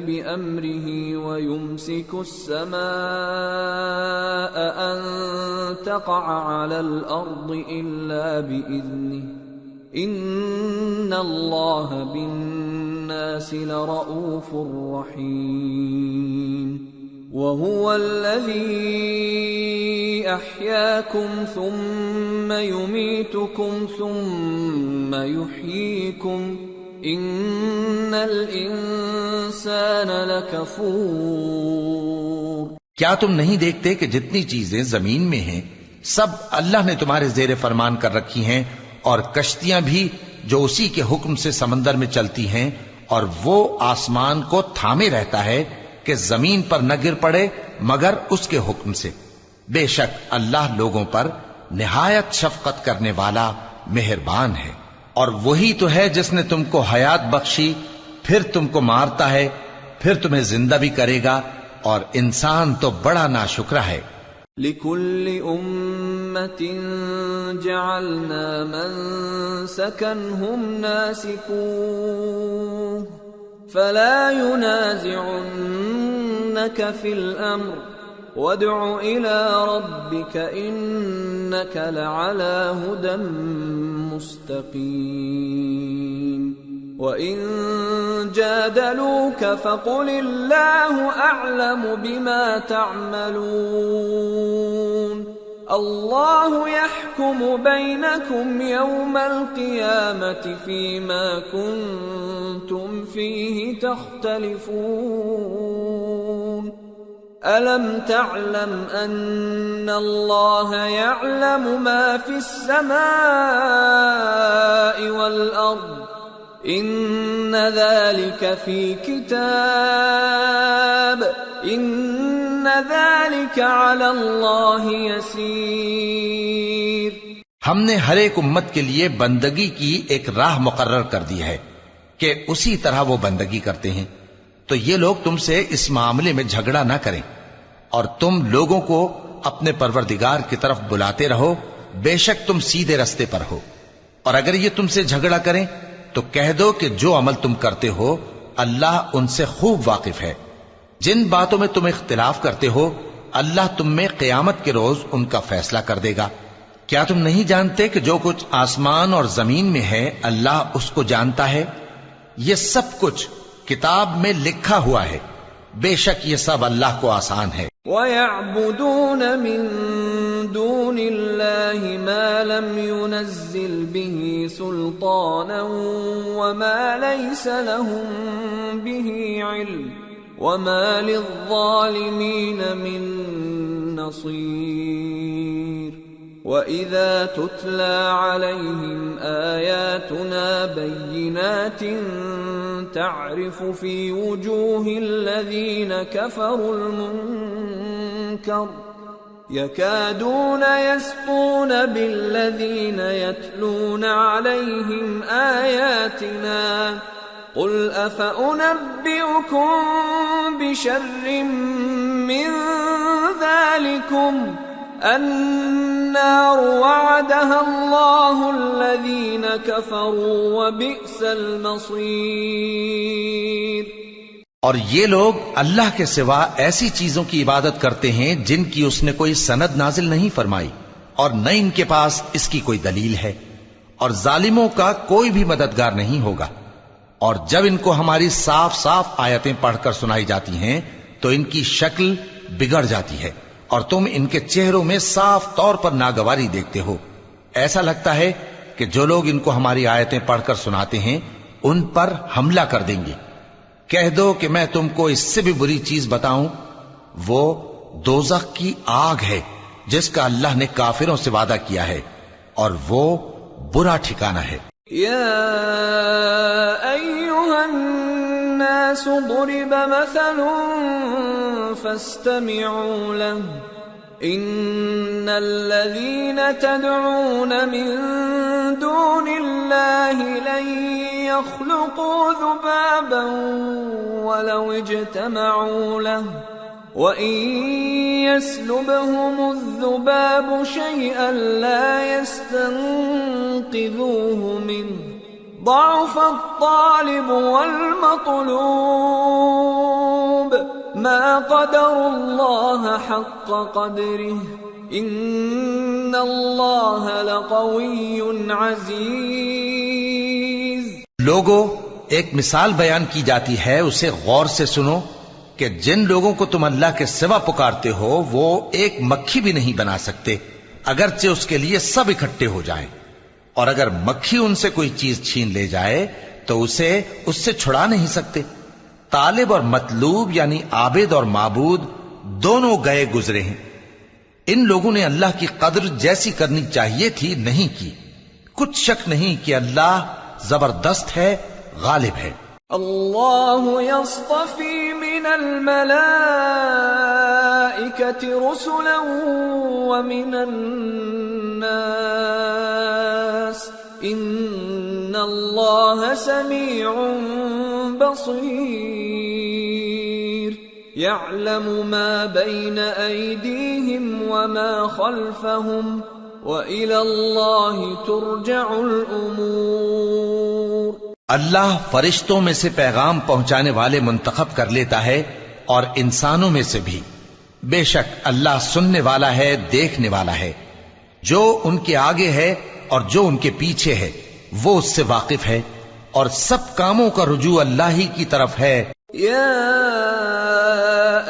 بِأَمْرِهِ وَيُمْسِكُ السَّمَاءَ أَن تَقَعَ عَلَى الْأَرْضِ إِلَّا بِإِذْنِهِ إِنَّ اللَّهَ بِالنَّاسِ لَرَءُوفٌ رَحِيمٌ وَهُوَ الَّذِي أَحْيَاكُمْ ثُمَّ يُمِيتُكُمْ ثُمَّ يُحْيِيكُمْ ان الانسان لکفور۔ کیا تم نہیں دیکھتے کہ جتنی چیزیں زمین میں ہیں سب اللہ نے تمہارے زیر فرمان کر رکھی ہیں، اور کشتیاں بھی جو اسی کے حکم سے سمندر میں چلتی ہیں، اور وہ آسمان کو تھامے رہتا ہے کہ زمین پر نہ گر پڑے مگر اس کے حکم سے۔ بے شک اللہ لوگوں پر نہایت شفقت کرنے والا مہربان ہے۔ اور وہی تو ہے جس نے تم کو حیات بخشی، پھر تم کو مارتا ہے، پھر تمہیں زندہ بھی کرے گا، اور انسان تو بڑا ناشکرا ہے۔ لِكُلِّ أُمَّةٍ جَعَلْنَا مَنسَكًا هُمْ نَاسِكُوهُ فَلَا يُنَازِعُنَّكَ فِي الْأَمْرِ وَادْعُ إِلَى رَبِّكَ إِنَّكَ لَعَلَى هُدًى مُسْتَقِيمٍ وَإِن جَادَلُوكَ فَقُلِ اللَّهُ أَعْلَمُ بِمَا تَعْمَلُونَ اللَّهُ يَحْكُمُ بَيْنَكُمْ يَوْمَ الْقِيَامَةِ فِيمَا كُنتُمْ فِيهِ تَخْتَلِفُونَ أَلَمْ تَعْلَمْ أَنَّ اللَّهَ يَعْلَمُ مَا فِي السَّمَاءِ وَالْأَرْضِ إِنَّ ذَلِكَ فِي كِتَابٍ إِنَّ ذَلِكَ عَلَى اللَّهِ يَسِيرٌ۔ ہم نے ہر ایک امت کے لیے بندگی کی ایک راہ مقرر کر دی ہے کہ اسی طرح وہ بندگی کرتے ہیں، تو یہ لوگ تم سے اس معاملے میں جھگڑا نہ کریں، اور تم لوگوں کو اپنے پروردگار کی طرف بلاتے رہو، بے شک تم سیدھے رستے پر ہو۔ اور اگر یہ تم سے جھگڑا کریں تو کہہ دو کہ جو عمل تم کرتے ہو اللہ ان سے خوب واقف ہے۔ جن باتوں میں تم اختلاف کرتے ہو اللہ تم میں قیامت کے روز ان کا فیصلہ کر دے گا۔ کیا تم نہیں جانتے کہ جو کچھ آسمان اور زمین میں ہے اللہ اس کو جانتا ہے؟ یہ سب کچھ کتاب میں لکھا ہوا ہے، بے شک یہ سب اللہ کو آسان ہے۔ وَيَعْبُدُونَ مِن دُونِ اللَّهِ مَا لَمْ يُنَزِّلْ بِهِ سُلْطَانًا وَمَا لَيْسَ لَهُم بِهِ عِلْمٌ وَمَا لِلظَّالِمِينَ مِن نصير وَإِذَا تُتْلَى عَلَيْهِمْ آيَاتُنَا بَيِّنَاتٍ تَعْرِفُ فِي وُجُوهِ الَّذِينَ كَفَرُوا الْمُنكَرَ يَكَادُونَ يَسْطُونَ بِالَّذِينَ يَتْلُونَ عَلَيْهِمْ آيَاتِنَا قُلْ أَفَأُنَبِّئُكُم بِشَرٍّ مِّن ذَلِكُمْ النار وعدها الله الذين كفروا وبئس المصير۔ اور یہ لوگ اللہ کے سوا ایسی چیزوں کی عبادت کرتے ہیں جن کی اس نے کوئی سند نازل نہیں فرمائی اور نہ ان کے پاس اس کی کوئی دلیل ہے، اور ظالموں کا کوئی بھی مددگار نہیں ہوگا۔ اور جب ان کو ہماری صاف صاف آیتیں پڑھ کر سنائی جاتی ہیں تو ان کی شکل بگڑ جاتی ہے اور تم ان کے چہروں میں صاف طور پر ناگواری دیکھتے ہو۔ ایسا لگتا ہے کہ جو لوگ ان کو ہماری آیتیں پڑھ کر سناتے ہیں ان پر حملہ کر دیں گے۔ کہہ دو کہ میں تم کو اس سے بھی بری چیز بتاؤں، وہ دوزخ کی آگ ہے جس کا اللہ نے کافروں سے وعدہ کیا ہے، اور وہ برا ٹھکانہ ہے۔ یا ایھا الناس ضرب مثل فاستمعوا له ان الذين تدعون من دون الله لن يخلقوا ذبابا ولو اجتمعوا له وَإِن يَسْلُبْهُمُ الذُّبَابُ شَيْئًا لَا يَسْتَنقِذُوهُ مِنْهُ ضَعُفَ الطَّالِبُ وَالْمَطْلُوبُ مَا قَدَرُوا اللَّهَ حَقَّ قَدْرِهِ إِنَّ اللَّهَ لَقَوِيٌّ عَزِيزٌ۔ لوگو، ایک مثال بیان کی جاتی ہے، اسے غور سے سنو کہ جن لوگوں کو تم اللہ کے سوا پکارتے ہو وہ ایک مکھی بھی نہیں بنا سکتے اگرچہ اس کے لیے سب اکٹھے ہو جائیں، اور اگر مکھی ان سے کوئی چیز چھین لے جائے تو اسے اس سے چھڑا نہیں سکتے۔ طالب اور مطلوب یعنی عابد اور معبود دونوں گئے گزرے ہیں۔ ان لوگوں نے اللہ کی قدر جیسی کرنی چاہیے تھی نہیں کی۔ کچھ شک نہیں کہ اللہ زبردست ہے، غالب ہے۔ اللہ یصطفی من الملائکة رسلا ومن الناس ان اللہ سمیع بصیر یعلم ما بین ایدیہم وما خلفہم وإلی اللہ ترجع الامور۔ اللہ فرشتوں میں سے پیغام پہنچانے والے منتخب کر لیتا ہے اور انسانوں میں سے بھی۔ بے شک اللہ سننے والا ہے، دیکھنے والا ہے۔ جو ان کے آگے ہے اور جو ان کے پیچھے ہے وہ اس سے واقف ہے، اور سب کاموں کا رجوع اللہ ہی کی طرف ہے۔ یا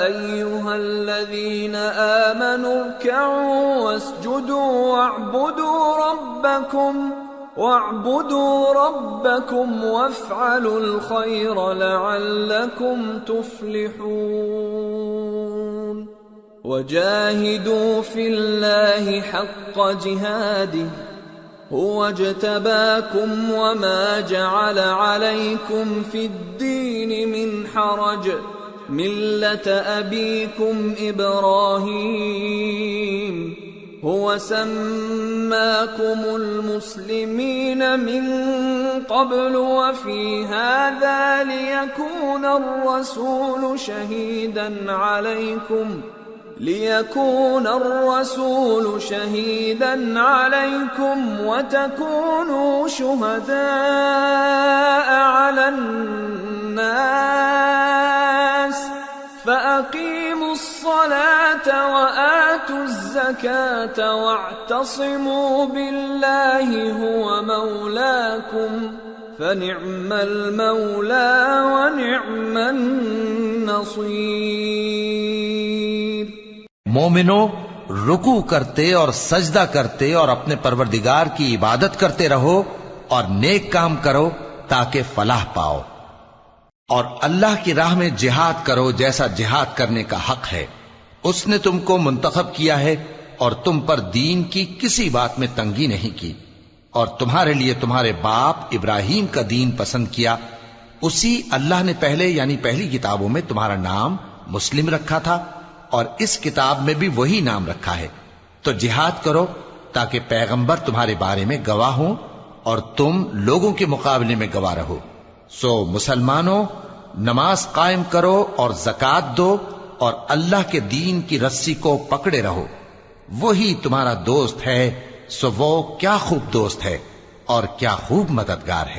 ایھا الذین آمنوا ارکعوا واسجدوا واعبدوا ربکم وافعلوا الخیر لعلکم تفلحون وجاہدوا فی اللہ حق جہادہ هو اجتباكم وما جعل عليكم في الدين من حرج ملة أبيكم إبراهيم هو سماكم المسلمين من قبل وفي هذا ليكون الرسول شهيدا عليكم وتكونوا شهداء على الناس فأقيموا الصلاة وآتوا الزكاة واعتصموا بالله هو مولاكم فنعم المولى ونعم النصير۔ مومنو، رکوع کرتے اور سجدہ کرتے اور اپنے پروردگار کی عبادت کرتے رہو اور نیک کام کرو تاکہ فلاح پاؤ، اور اللہ کی راہ میں جہاد کرو جیسا جہاد کرنے کا حق ہے، اس نے تم کو منتخب کیا ہے اور تم پر دین کی کسی بات میں تنگی نہیں کی، اور تمہارے لیے تمہارے باپ ابراہیم کا دین پسند کیا، اسی اللہ نے پہلے یعنی پہلی کتابوں میں تمہارا نام مسلم رکھا تھا، اور اس کتاب میں بھی وہی نام رکھا ہے۔ تو جہاد کرو تاکہ پیغمبر تمہارے بارے میں گواہ ہوں اور تم لوگوں کے مقابلے میں گواہ رہو۔ سو مسلمانوں، نماز قائم کرو اور زکات دو اور اللہ کے دین کی رسی کو پکڑے رہو، وہی تمہارا دوست ہے، سو وہ کیا خوب دوست ہے اور کیا خوب مددگار ہے۔